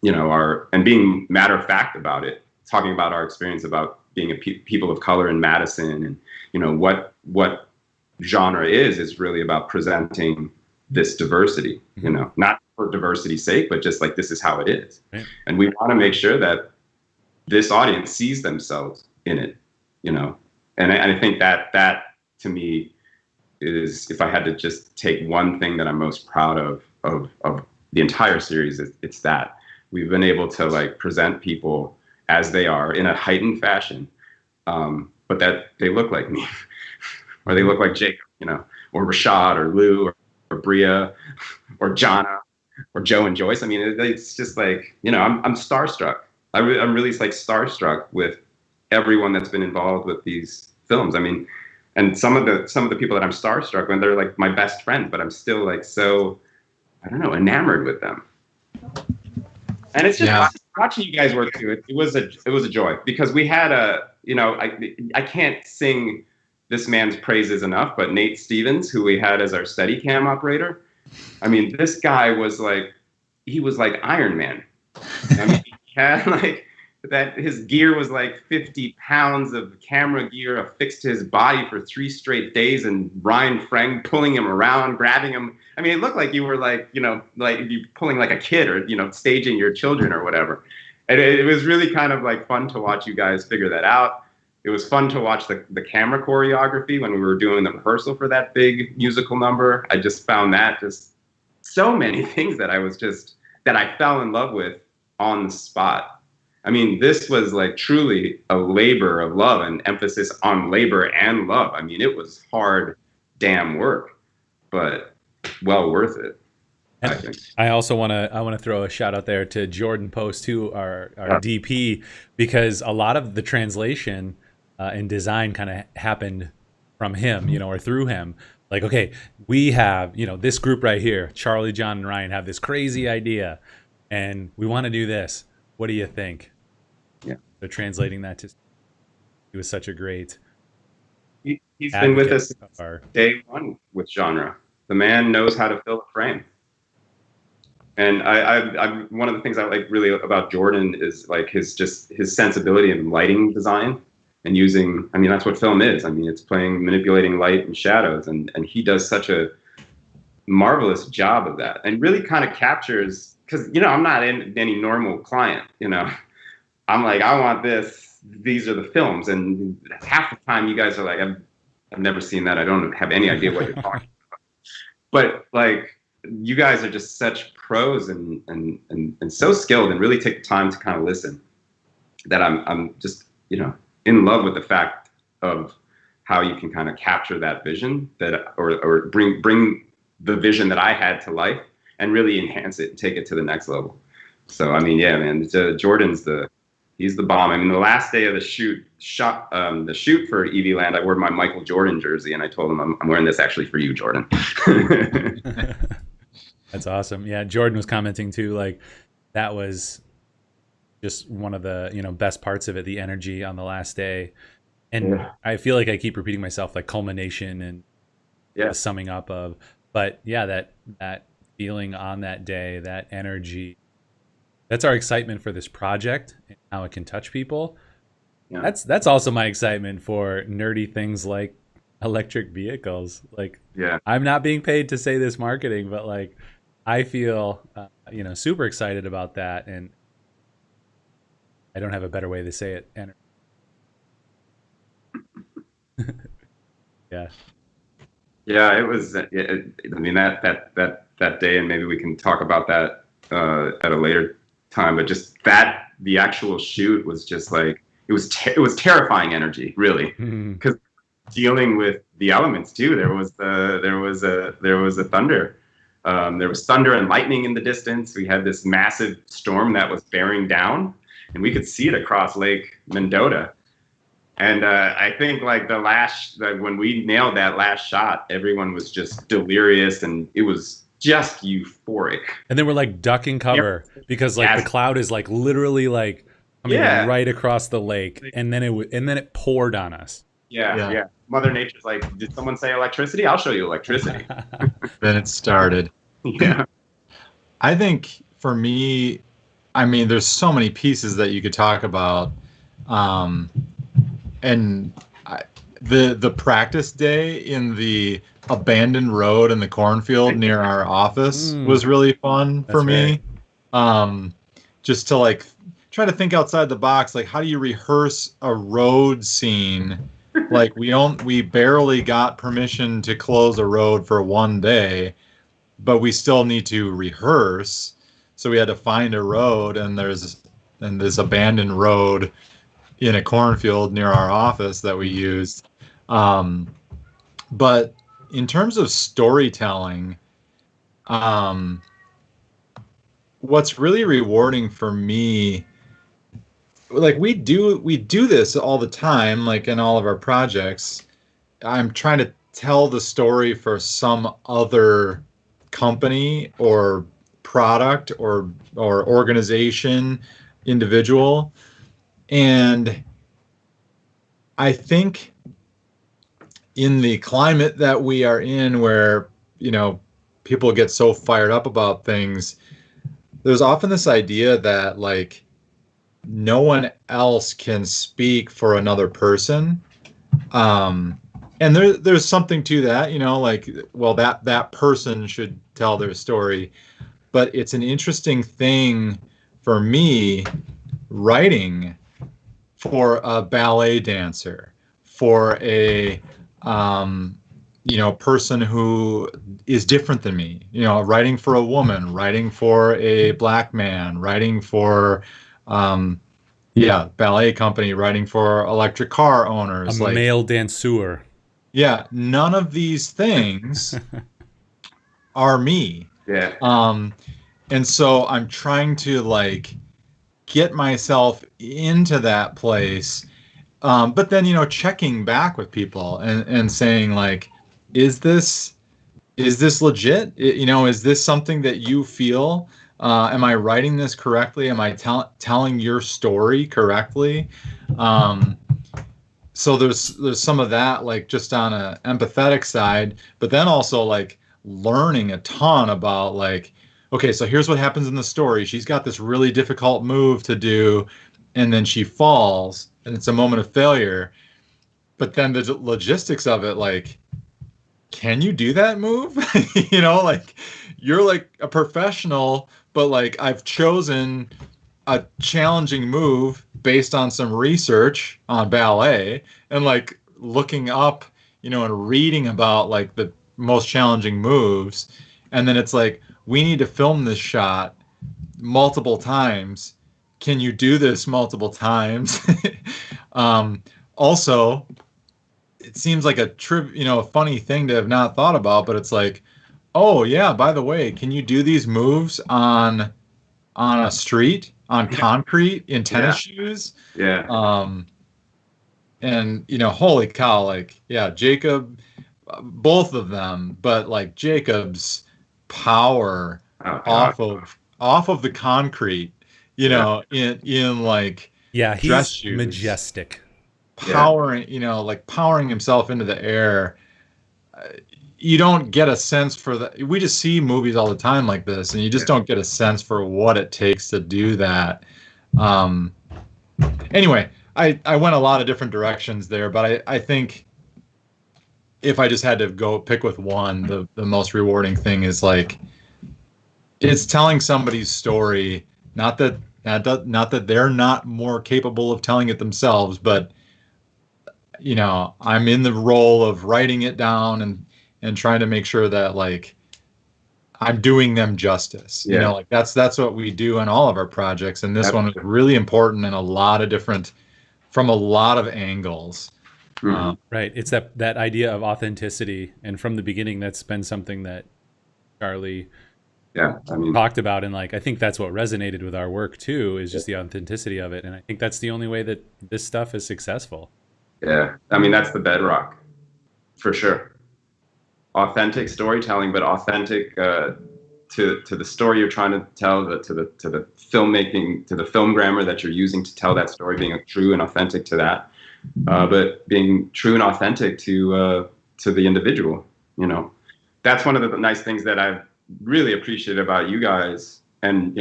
you know, and being matter of fact about it, talking about our experience about being people of color in Madison, and, you know, what genre is really about presenting this diversity, you know, not for diversity's sake, but just like, this is how it is. Right. And we want to make sure that this audience sees themselves in it, you know, and I think that to me is, if I had to just take one thing that I'm most proud of the entire series, it's that we've been able to like present people as they are in a heightened fashion, but that they look like me, or they look like Jacob, you know, or Rashad, or Lou, or Bria, or Jonna, or Joe and Joyce. I mean, it's just like, you know, I'm starstruck. I'm really like starstruck with everyone that's been involved with these films. I mean, and some of the people that I'm starstruck when, they're like my best friends, but I'm still like so, I don't know, enamored with them. And it's just watching you guys work too. It was a joy, because we had you know, I can't sing this man's praises enough, but Nate Stevens, who we had as our Steadicam operator, I mean, this guy was like Iron Man. I mean, he had like that, his gear was like 50 pounds of camera gear affixed to his body for 3 straight days, and Ryan Frank pulling him around, grabbing him. I mean, it looked like you were like, you know, like you pulling like a kid, or, you know, staging your children or whatever. And it was really kind of like fun to watch you guys figure that out. It was fun to watch the camera choreography when we were doing the rehearsal for that big musical number. I just found that just so many things that I fell in love with on the spot. I mean, this was like truly a labor of love, and emphasis on labor and love. I mean, it was hard damn work, but well worth it. I think. I also want to throw a shout out there to Jordan Post, too, our Yeah. DP, because a lot of the translation and design kind of happened from him, or through him. Like, okay, we have, this group right here, Charlie, John, and Ryan have this crazy idea, and we want to do this. What do you think? Yeah. They're translating that to. He was such a great. He's been with us advocate of our- day one with genre. The man knows how to fill a frame. And I one of the things I like really about Jordan is like his sensibility in lighting design and using. I mean, that's what film is. I mean, it's manipulating light and shadows, and he does such a marvelous job of that, and really kind of captures. Because I'm not any normal client. I'm like, I want this. These are the films, and half the time you guys are like, I've never seen that. I don't have any idea what you're talking about. But like, you guys are just such pros and so skilled, and really take the time to kind of listen, that I'm just in love with the fact of how you can kind of capture that vision or bring the vision that I had to life and really enhance it and take it to the next level. So I mean, yeah, man, Jordan's he's the bomb. I mean, the last day of the shoot for EV Land, I wore my Michael Jordan jersey, and I told him I'm wearing this actually for you, Jordan. That's awesome. Yeah, Jordan was commenting too, like that was just one of the best parts of it, the energy on the last day. And Yeah. I feel like I keep repeating myself, like culmination and the summing up of, but yeah, that feeling on that day, that energy, that's our excitement for this project and how it can touch people. Yeah. That's also my excitement for nerdy things like electric vehicles. Like, Yeah. I'm not being paid to say this marketing, but like, I feel, super excited about that. And I don't have a better way to say it. Yeah. Yeah, it was. I mean, that day, and maybe we can talk about that at a later time. But just the actual shoot was just like it was terrifying energy, really, because dealing with the elements too. There was a thunder. There was thunder and lightning in the distance. We had this massive storm that was bearing down, and we could see it across Lake Mendota. And I think like when we nailed that last shot, everyone was just delirious, and it was just euphoric. And then we're like ducking cover because like the cloud is like literally like coming right across the lake, and then it poured on us. Yeah. Mother Nature's like, did someone say electricity? I'll show you electricity. Then it started. Yeah. I think for me, I mean, there's so many pieces that you could talk about. And the practice day in the abandoned road in the cornfield near our office was really fun for me. Just to like try to think outside the box. Like, how do you rehearse a road scene? Like we barely got permission to close a road for one day, but we still need to rehearse. So we had to find a road, and this abandoned road in a cornfield near our office that we used. But in terms of storytelling, what's really rewarding for me, like we do this all the time, like in all of our projects. I'm trying to tell the story for some other company or product or organization, individual. And I think in the climate that we are in, where, people get so fired up about things, there's often this idea that like no one else can speak for another person. And there's something to that, like, well, that person should tell their story. But it's an interesting thing for me writing for a ballet dancer, for a person who is different than me, writing for a woman, writing for a black man, writing for ballet company, writing for electric car owners, a male dancer. Yeah, none of these things are me. Yeah. And so I'm trying to like get myself into that place. But then, checking back with people and saying like, is this legit? Is this something that you feel? Am I writing this correctly? Am I telling your story correctly? So there's some of that, like just on a empathetic side, but then also like learning a ton about like, okay, so here's what happens in the story. She's got this really difficult move to do, and then she falls, and it's a moment of failure. But then the logistics of it, like, can you do that move? Like you're like a professional, but like I've chosen a challenging move based on some research on ballet and like looking up, and reading about like the most challenging moves. And then it's like, we need to film this shot multiple times. Can you do this multiple times? Also, it seems like a funny thing to have not thought about, but it's like, oh yeah, by the way, can you do these moves on a street, on concrete, in tennis shoes? Yeah. And holy cow, like, yeah, Jacob, both of them, but like Jacob's power off of the concrete, in like dress he's shoes, majestic. powering, like powering himself into the air. You don't get a sense for that. We just see movies all the time like this, and you just don't get a sense for what it takes to do that. Anyway, I went a lot of different directions there, but I think if I just had to go pick with one, the most rewarding thing is like, it's telling somebody's story. Not that they're not more capable of telling it themselves, but I'm in the role of writing it down and trying to make sure that like I'm doing them justice. Like that's what we do on all of our projects, and this one was really important in from a lot of angles. Right. It's that idea of authenticity, and from the beginning, that's been something that Charlie talked about, and like I think that's what resonated with our work too, is just the authenticity of it, and I think that's the only way that this stuff is successful. Yeah, I mean that's the bedrock, for sure. Authentic storytelling, but authentic to the story you're trying to tell, to the filmmaking, to the film grammar that you're using to tell that story, being true and authentic to that, but being true and authentic to the individual. That's one of the nice things that I've really appreciated about you guys, and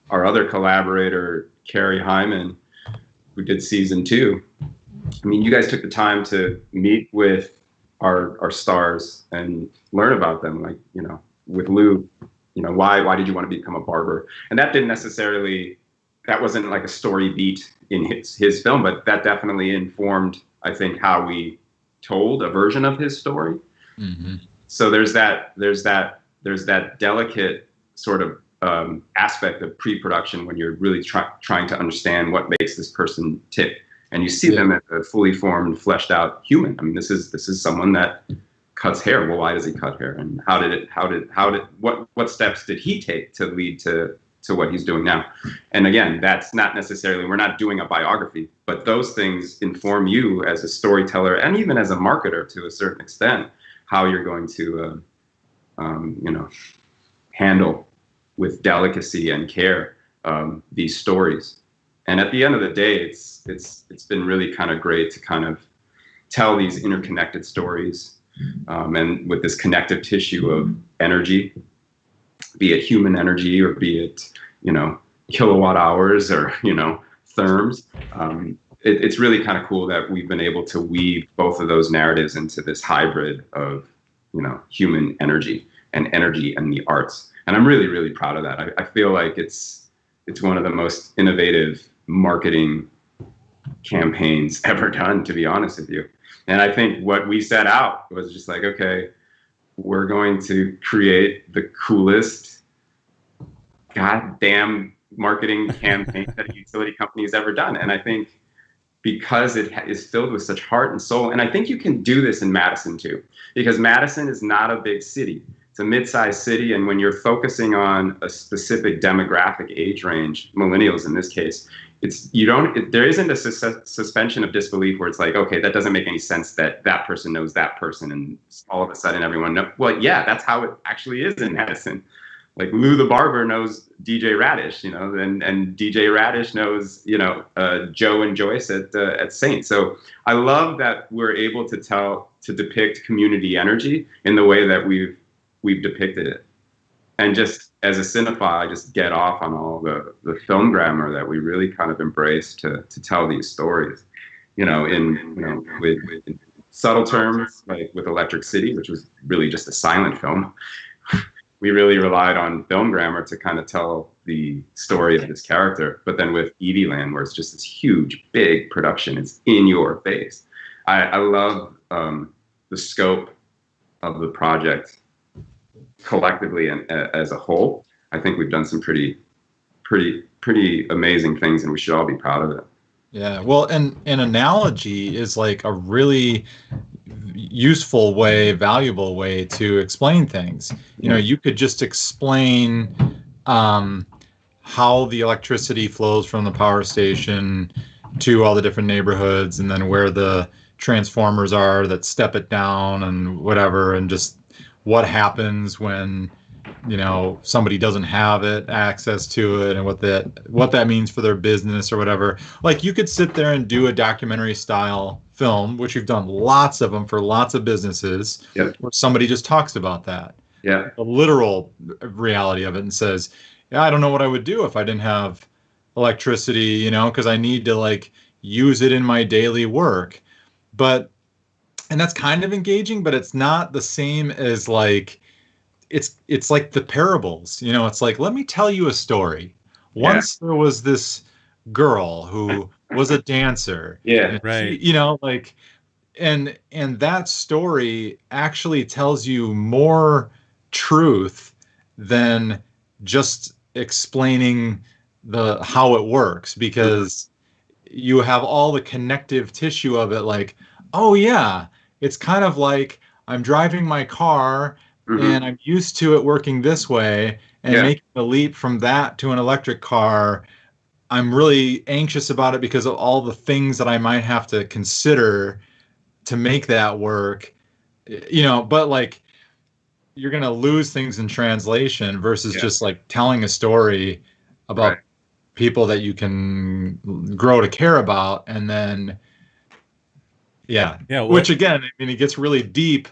our other collaborator Carrie Hyman, who did season 2. I mean, you guys took the time to meet with our stars and learn about them. Like, with Lou, why did you want to become a barber? And that wasn't like a story beat in his film, but that definitely informed, I think, how we told a version of his story. Mm-hmm. So there's that delicate sort of aspect of pre-production when you're really trying to understand what makes this person tick. And you see them as a fully formed, fleshed out human. I mean, this is someone that cuts hair. Well, why does he cut hair? And what steps did he take to lead to what he's doing now? And again, that's not necessarily, we're not doing a biography, but those things inform you as a storyteller and even as a marketer to a certain extent, how you're going to, handle with delicacy and care these stories. And at the end of the day, it's been really kind of great to kind of tell these interconnected stories, and with this connective tissue of energy, be it human energy or be it kilowatt hours or therms. It's really kind of cool that we've been able to weave both of those narratives into this hybrid of human energy and the arts. And I'm really, really proud of that. I feel like it's one of the most innovative marketing campaigns ever done, to be honest with you. And I think what we set out was just like, okay, we're going to create the coolest goddamn marketing campaign that a utility company has ever done. And I think because it is filled with such heart and soul. And I think you can do this in Madison too, because Madison is not a big city. It's a mid-sized city, and when you're focusing on a specific demographic age range, millennials in this case, there isn't a suspension of disbelief where it's like, okay, that doesn't make any sense that that person knows that person, and all of a sudden everyone knows. Well, yeah, that's how it actually is in Madison. Like Lou the barber knows DJ Radish, and DJ Radish knows, Joe and Joyce at Saint. So I love that we're able to depict community energy in the way that we've depicted it. And just as a cinephile, I just get off on all the film grammar that we really kind of embrace to tell these stories, with subtle terms, like with Electric City, which was really just a silent film. We really relied on film grammar to kind of tell the story of this character. But then with Evie Land, where it's just this huge, big production, it's in your face. I love the scope of the project collectively and as a whole. I think we've done some pretty amazing things, and we should all be proud of it. Yeah, well, and an analogy is like a really useful way, valuable way to explain things. You could just explain how the electricity flows from the power station to all the different neighborhoods, and then where the transformers are that step it down and whatever, and just what happens when somebody doesn't have access to it, and what that means for their business or whatever. Like, you could sit there and do a documentary style film, which you've done lots of them for lots of businesses, where somebody just talks about that, the literal reality of it, and says, yeah, I don't know what I would do if I didn't have electricity, because I need to use it in my daily work. And that's kind of engaging, but it's not the same as it's like the parables, it's like, let me tell you a story. Once there was this girl who was a dancer. Yeah. Right. And that story actually tells you more truth than just explaining how it works, because you have all the connective tissue of it. Like, oh yeah, it's kind of like I'm driving my car and I'm used to it working this way, and making a leap from that to an electric car, I'm really anxious about it because of all the things that I might have to consider to make that work. But you're going to lose things in translation versus just telling a story about people that you can grow to care about. And then, which again, it gets really deep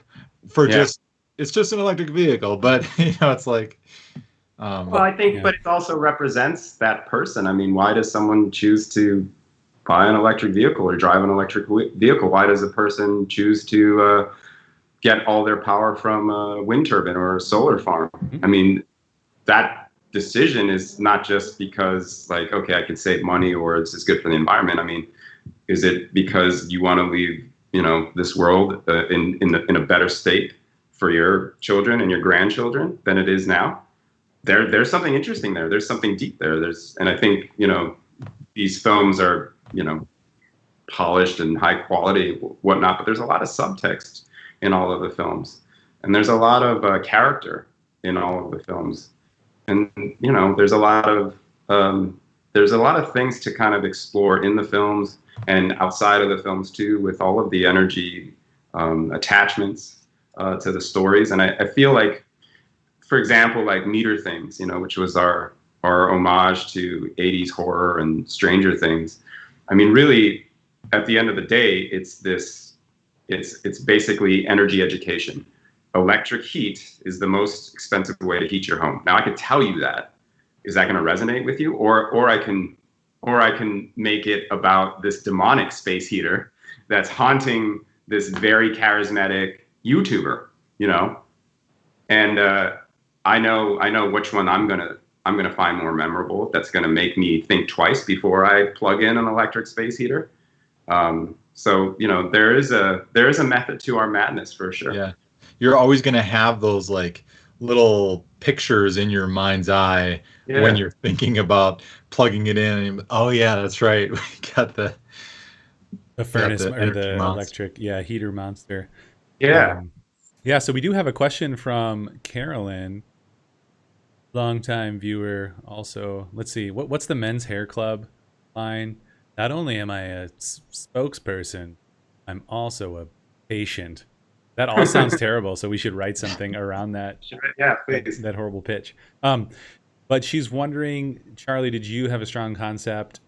for it's just an electric vehicle, but it's like, well, I think, but it also represents that person. I mean, why does someone choose to buy an electric vehicle or drive an electric vehicle? Why does a person choose to get all their power from a wind turbine or a solar farm? I mean, that decision is not just because okay, I can save money or this is good for the environment. I mean, is it because you want to leave, this world in a better state for your children and your grandchildren than it is now? There's something interesting there. There's something deep there. And I think, these films are, polished and high quality, whatnot, but there's a lot of subtext in all of the films. And there's a lot of character in all of the films. And, there's a lot of things to kind of explore in the films and outside of the films too, with all of the energy, attachments to the stories. And I feel like, for example, Meter Things, which was our homage to 80s horror and Stranger Things. I mean, really, at the end of the day, it's basically energy education. Electric heat is the most expensive way to heat your home. Now, I could tell you that. Is that going to resonate with you? Or I can make it about this demonic space heater that's haunting this very charismatic YouTuber, and I know which one I'm gonna find more memorable. That's gonna make me think twice before I plug in an electric space heater. So there is a method to our madness for sure. Yeah, you're always gonna have those little pictures in your mind's eye when you're thinking about plugging it in. And, oh yeah, that's right. We got The furnace the or energy the monster. electric, heater monster. Yeah. Yeah, so we do have a question from Carolyn, longtime viewer. Also, let's see, what's the men's hair club line? Not only am I a spokesperson, I'm also a patient. That all sounds terrible, so we should write something around that. Yeah, please. That horrible pitch. But she's wondering, Charlie, did you have a strong concept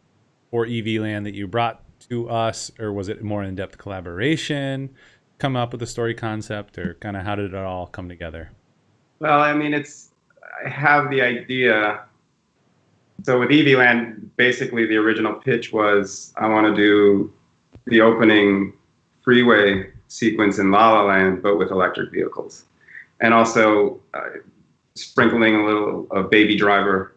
for EV Land that you brought to us, or was it more in-depth collaboration? Come up with a story concept, or kind of how did it all come together? Well, I mean, I have the idea. So with EV Land, basically the original pitch was I want to do the opening freeway sequence in La La Land, but with electric vehicles. And also sprinkling a little of Baby Driver,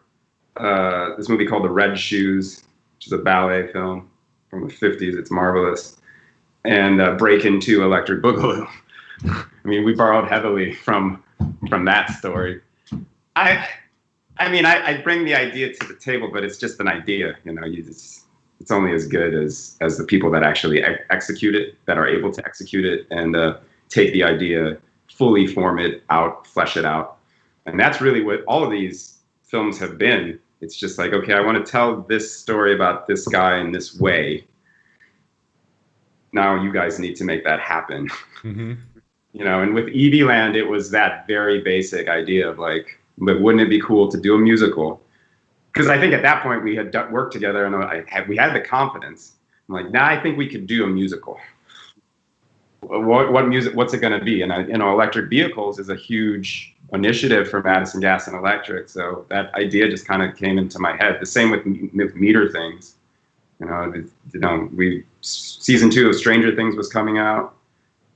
this movie called The Red Shoes, which is a ballet film from the 50s. It's marvelous. And Break Into Electric Boogaloo. I mean, we borrowed heavily from that story. I mean, I bring the idea to the table, but it's just an idea. You know, it's only as good as the people that actually execute it, that are able to execute it and take the idea, fully form it out, flesh it out. And that's really what all of these films have been. It's just like, okay, I want to tell this story about this guy in this way. Now you guys need to make that happen. Mm-hmm. You know, and with EV Land, it was that very basic idea of like, but wouldn't it be cool to do a musical? Because I think at that point we had worked together and we had the confidence. I'm like, I think we could do a musical. What music? What's it going to be? And electric vehicles is a huge initiative for Madison Gas and Electric. So that idea just kind of came into my head. The same with meter things. Season 2 of Stranger Things was coming out.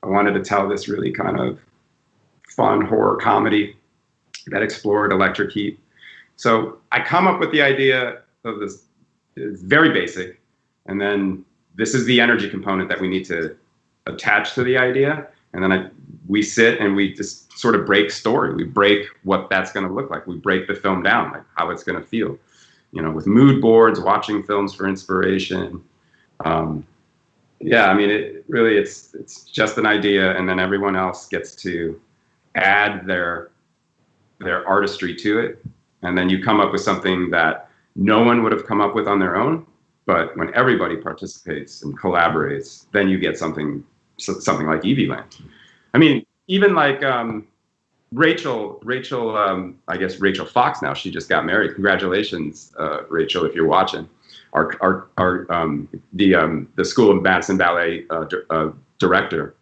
I wanted to tell this really kind of fun horror comedy that explored electric heat. So I come up with the idea of this. It's very basic. And then this is the energy component that we need to attach to the idea. And then we sit and we just sort of break story. We break what that's going to look like. We break the film down, like how it's going to feel, with mood boards, watching films for inspiration. I mean, it's just an idea. And then everyone else gets to add their artistry to it. And then you come up with something that no one would have come up with on their own. But when everybody participates and collaborates, then you get something like EV Land. I mean, even like Rachel, I guess Rachel Fox now, she just got married. Congratulations, Rachel, if you're watching. The School of Madison Ballet director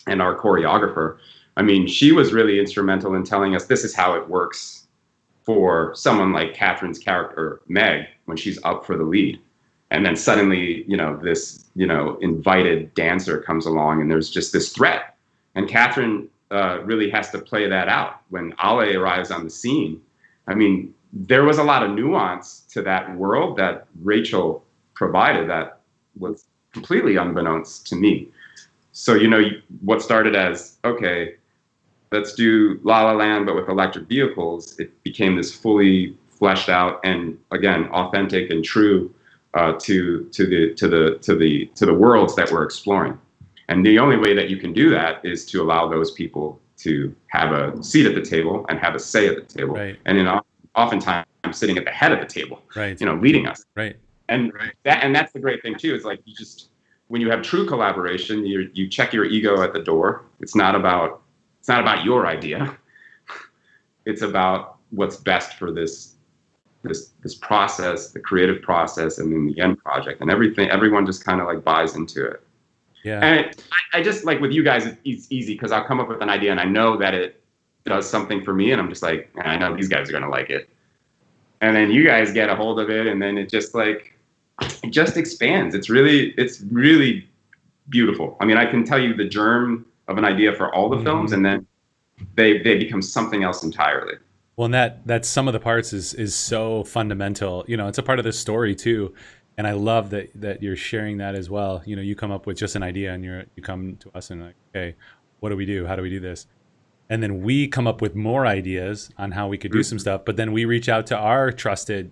and our choreographer. I mean, she was really instrumental in telling us this is how it works for someone like Catherine's character, Meg, when she's up for the lead. And then suddenly, this, invited dancer comes along and there's just this threat. And Catherine really has to play that out. When Ale arrives on the scene, I mean, there was a lot of nuance to that world that Rachel provided that was completely unbeknownst to me. So, what started as, okay, let's do La La Land, but with electric vehicles, it became this fully fleshed out and, again, authentic and true to the worlds that we're exploring. And the only way that you can do that is to allow those people to have a seat at the table and have a say at the table. Right. And oftentimes sitting at the head of the table, right. Leading us. Right. And that's the great thing too, is like when you have true collaboration, you check your ego at the door. It's not about your idea. It's about what's best for this process, the creative process, and then the end project, and everyone just kind of like buys into it. Yeah. And I just like with you guys, it's easy because I'll come up with an idea and I know that it does something for me, and I'm just like, I know these guys are gonna like it. And then you guys get a hold of it, and then it just expands. It's really beautiful. I mean, I can tell you the germ of an idea for all the films, and then they become something else entirely. Well, and that's some of the parts is so fundamental. It's a part of the story too. And I love that you're sharing that as well. You come up with just an idea and you come to us and like, okay, what do we do? How do we do this? And then we come up with more ideas on how we could do some stuff. But then we reach out to our trusted,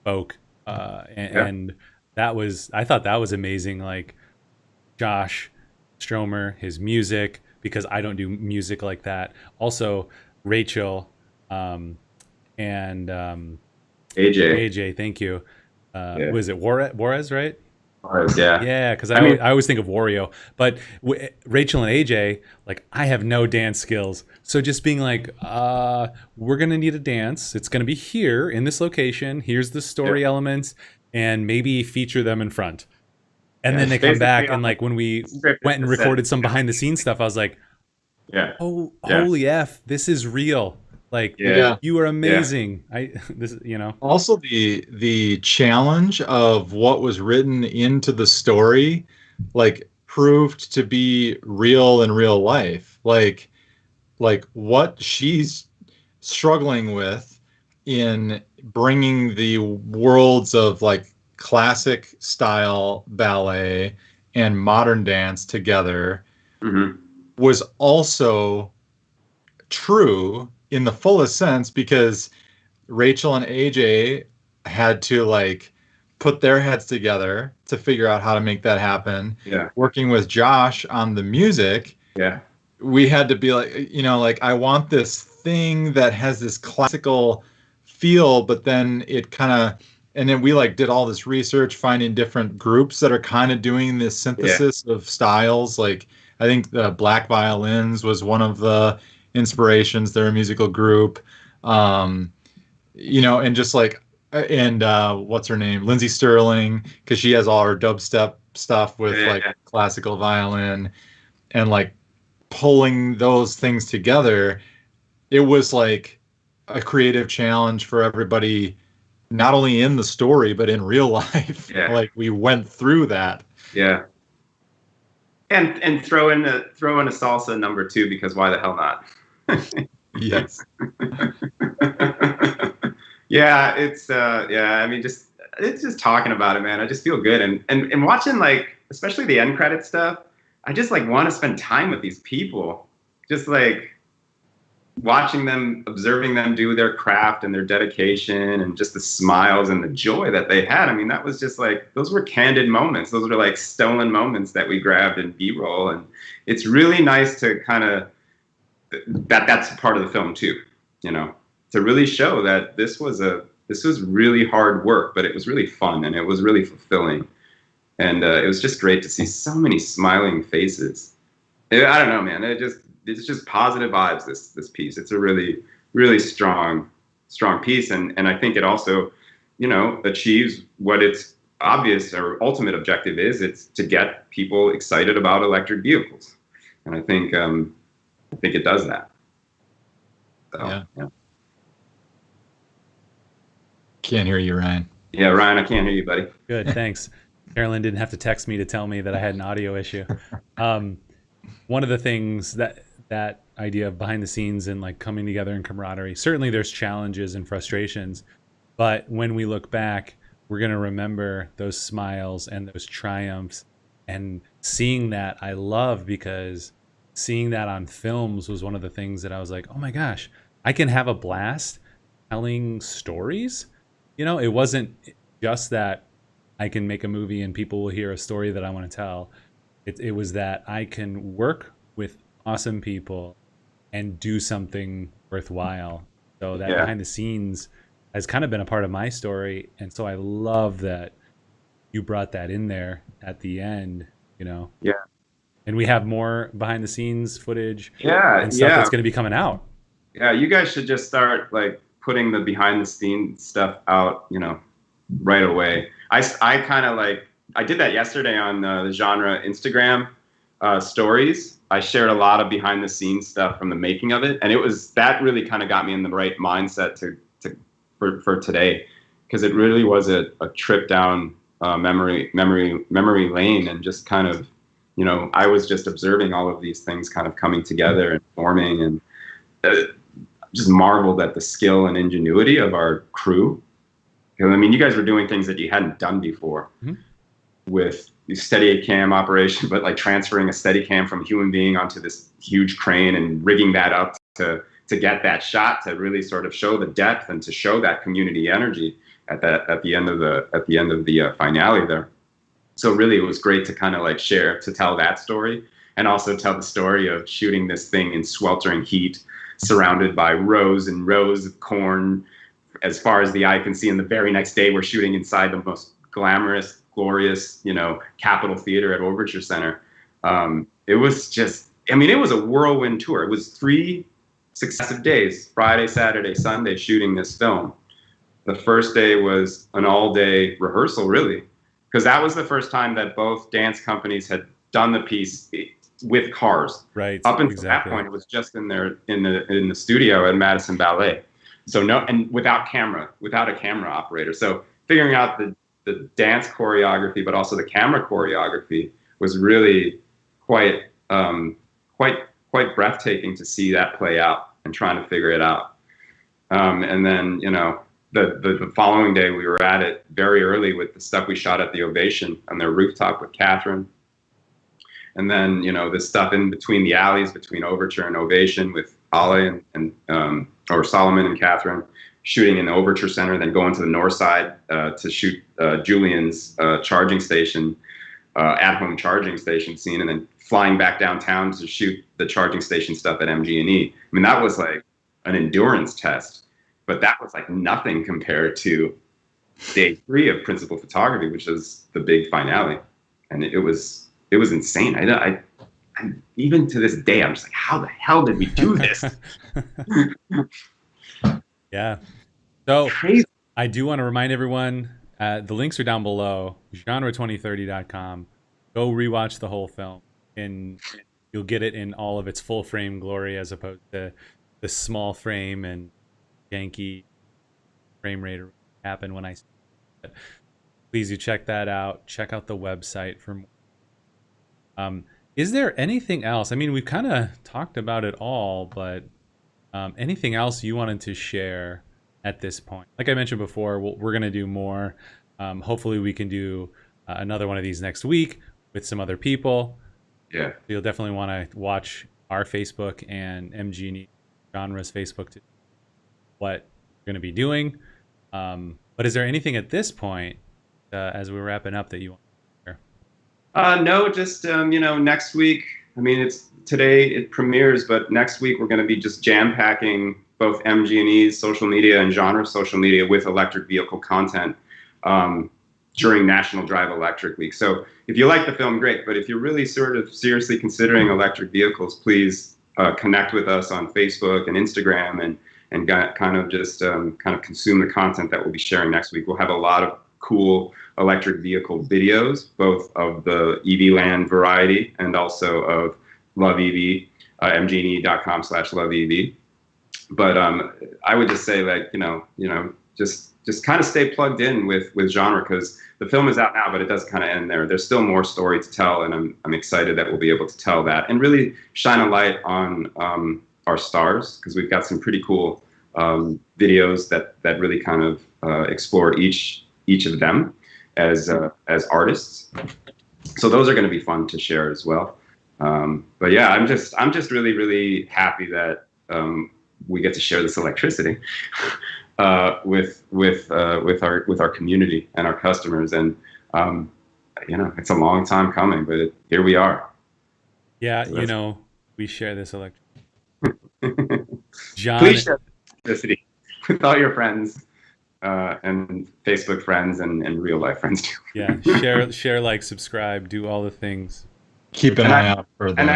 folk. And I thought that was amazing. Like Josh Stromer, his music, because I don't do music like that. Also, Rachel and AJ, thank you. Was it Juarez, right? Yeah, because I always think of Wario, but Rachel and AJ, like, I have no dance skills, so just being like, we're gonna need a dance. It's gonna be here in this location. Here's the story elements, and maybe feature them in front. And then they come back, and like when we went and recorded some behind the scenes stuff, I was like, holy F, this is real. Like, you are amazing. Also the challenge of what was written into the story, like, proved to be real in real life. Like what she's struggling with in bringing the worlds of like classic style ballet and modern dance together was also true in the fullest sense, because Rachel and AJ had to like put their heads together to figure out how to make that happen. Working with Josh on the music, we had to be like, like, I want this thing that has this classical feel, but then it kind of, and then we like did all this research, finding different groups that are kind of doing this synthesis of styles. Like, I think the Black Violins was one of the inspirations. They're a musical group, and just like, and what's her name, Lindsay Sterling, because she has all her dubstep stuff with classical violin, and like pulling those things together. It was like a creative challenge for everybody, not only in the story but in real life. Like, we went through that. And throw in a salsa number 2, because why the hell not? Yes. It's I mean, it's just talking about it, man. I just feel good, and watching, like, especially the end credit stuff. I just like want to spend time with these people, just like watching them, observing them do their craft and their dedication, and just the smiles and the joy that they had. I mean, that was just like, those were candid moments. Those were like stolen moments that we grabbed in B-roll, and it's really nice to kind of that's part of the film too, to really show that this was really hard work, but it was really fun and it was really fulfilling, and it was just great to see so many smiling faces. I don't know, man. It's just positive vibes. This piece. It's a really, really strong piece, and I think it also, achieves what its obvious or ultimate objective is. It's to get people excited about electric vehicles, and I think it does that. So, yeah. Can't hear you, Ryan. Yeah, Ryan, I can't hear you, buddy. Good, thanks. Carolyn didn't have to text me to tell me that I had an audio issue. One of the things that idea of behind the scenes and like coming together in camaraderie, certainly there's challenges and frustrations, but when we look back, we're going to remember those smiles and those triumphs, and seeing that I love, because seeing that on films was one of the things that I was like, oh my gosh, I can have a blast telling stories. It wasn't just that I can make a movie and people will hear a story that I want to tell. It was that I can work with awesome people and do something worthwhile. So that behind the scenes has kind of been a part of my story, and so I love that you brought that in there at the end. And we have more behind the scenes footage and stuff that's going to be coming out. You guys should just start like putting the behind the scenes stuff out, right away. I kind of like, I did that yesterday on the genre Instagram stories. I shared a lot of behind the scenes stuff from the making of it, and that really kind of got me in the right mindset for today, because it really was a trip down memory lane, and just kind of, I was just observing all of these things kind of coming together and forming, and just marveled at the skill and ingenuity of our crew. I mean, you guys were doing things that you hadn't done before with the Steadicam operation, but like transferring a Steadicam from a human being onto this huge crane and rigging that up to get that shot, to really sort of show the depth and to show that community energy at the end of the finale there. So really, it was great to kind of like to tell that story, and also tell the story of shooting this thing in sweltering heat, surrounded by rows and rows of corn as far as the eye can see. And the very next day, we're shooting inside the most glamorous, glorious, Capitol Theater at Overture Center. It was just, I mean, it was a whirlwind tour. It was 3 successive days, Friday, Saturday, Sunday, shooting this film. The first day was an all-day rehearsal, really, because that was the first time that both dance companies had done the piece with cars. Right. Up until that point, it was just in the studio at Madison Ballet. So without a camera operator. So figuring out the dance choreography, but also the camera choreography, was really quite breathtaking to see that play out and trying to figure it out. And then, the following day we were at it very early with the stuff we shot at the Ovation on their rooftop with Catherine. And then, the stuff in between the alleys between Overture and Ovation with Ale or Solomon and Catherine, shooting in the Overture Center, then going to the north side to shoot Julian's charging station, at-home charging station scene, and then flying back downtown to shoot the charging station stuff at MG&E. I mean, that was like an endurance test, but that was like nothing compared to day 3 of principal photography, which is the big finale. And it was insane. I even to this day, I'm just like, how the hell did we do this? Yeah. So I do want to remind everyone, the links are down below, genre2030.com. Go rewatch the whole film, and you'll get it in all of its full frame glory, as opposed to the small frame and janky frame rate happen when I see it. Please do check that out. Check out the website for more. Is there anything else? I mean, we've kind of talked about it all, but anything else you wanted to share at this point? Like I mentioned before, we're going to do more. Hopefully we can do another one of these next week with some other people. Yeah. You'll definitely want to watch our Facebook and MG Genres Facebook to what we're going to be doing. But is there anything at this point, as we're wrapping up, that you want to share? No, just, next week, I mean, today it premieres, but next week we're going to be just jam-packing both MG&E's social media and genre social media with electric vehicle content during National Drive Electric Week. So if you like the film, great. But if you're really sort of seriously considering electric vehicles, please connect with us on Facebook and Instagram and kind of consume the content that we'll be sharing next week. We'll have a lot of cool electric vehicle videos, both of the EV Land variety and also of Love EV, mgne.com/Love EV. But I would just say, like, just kind of stay plugged in with genre, because the film is out now, but it does kind of end there. There's still more story to tell, and I'm excited that we'll be able to tell that and really shine a light on our stars, because we've got some pretty cool videos that really kind of explore each of them as artists. So those are going to be fun to share as well. But yeah, I'm just really, really happy that we get to share this electricity with our community and our customers. And it's a long time coming, but here we are. Yeah, so we share this electricity. John, please share electricity with all your friends. And Facebook friends and real life friends too. Yeah, share, like, subscribe, do all the things. Keep an eye out for that. And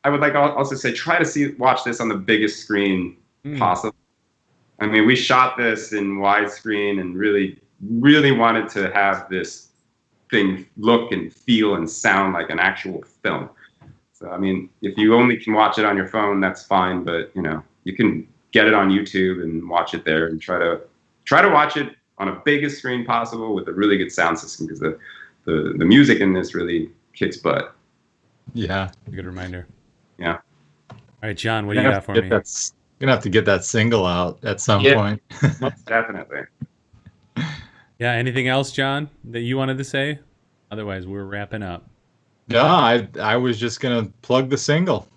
I would like also say, try to watch this on the biggest screen possible. I mean, we shot this in widescreen and really, really wanted to have this thing look and feel and sound like an actual film. So, I mean, if you only can watch it on your phone, that's fine. But, you can get it on YouTube and watch it there, and try to watch it on a biggest screen possible with a really good sound system, because the music in this really kicks butt. Yeah. A good reminder. Yeah. All right, John, what do you got for me? You're going to have to get that single out at some point. Most definitely. Yeah, anything else, John, that you wanted to say? Otherwise, we're wrapping up. No, I was just going to plug the single.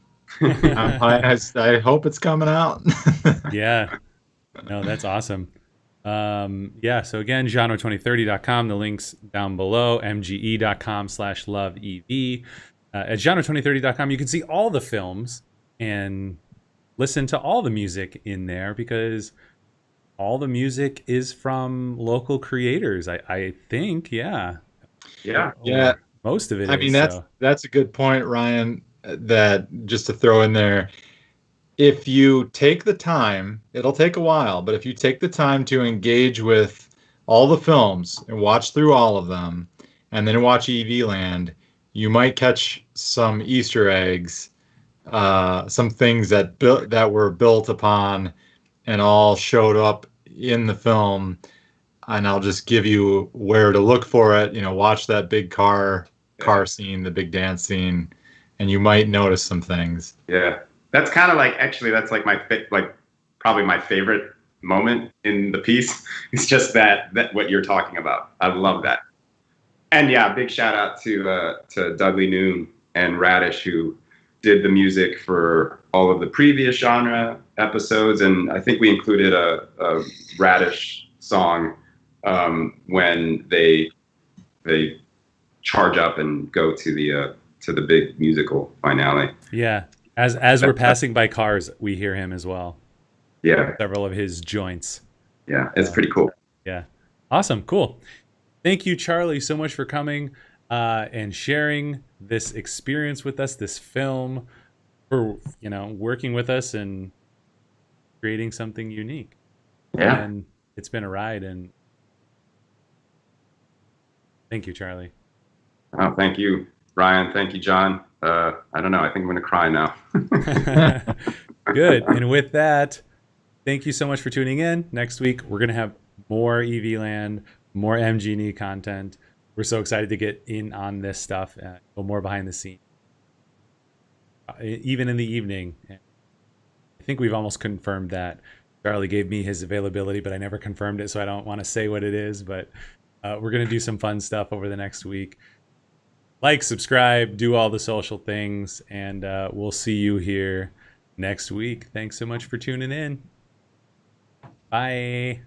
I hope it's coming out. Yeah. No, that's awesome. Yeah, so again, genre2030.com. The link's down below. mge.com/loveev. At genre2030.com, you can see all the films and listen to all the music in there because all the music is from local creators. I think, yeah. Yeah. Yeah. Most of it I is. mean, So. that's a good point, Ryan, that just to throw in there, if you take the time, it'll take a while, but if you take the time to engage with all the films and watch through all of them and then watch EV Land, you might catch some Easter eggs, some things that were built upon and all showed up in the film. And I'll just give you where to look for it. Watch that big car scene, the big dance scene, and you might notice some things. Yeah. That's kind of like, actually, that's like probably my favorite moment in the piece. It's just that what you're talking about. I love that. And yeah, big shout out to Dudley Noon and Radish, who did the music for all of the previous genre episodes. And I think we included a Radish song when they charge up and go to the big musical finale. Yeah. As we're passing by cars, we hear him as well. Yeah. Several of his joints. Yeah, it's pretty cool. Yeah. Awesome. Cool. Thank you, Charlie, so much for coming and sharing this experience with us, this film, for working with us and creating something unique. Yeah. And it's been a ride, and thank you, Charlie. Oh, thank you, Ryan. Thank you, John. I don't know. I think I'm going to cry now. Good. And with that, thank you so much for tuning in. Next week, we're going to have more EV Land, more MG&E content. We're so excited to get in on this stuff, go more behind the scenes. Even in the evening. I think we've almost confirmed that. Charlie gave me his availability, but I never confirmed it, so I don't want to say what it is. But we're going to do some fun stuff over the next week. Like, subscribe, do all the social things, and we'll see you here next week. Thanks so much for tuning in. Bye.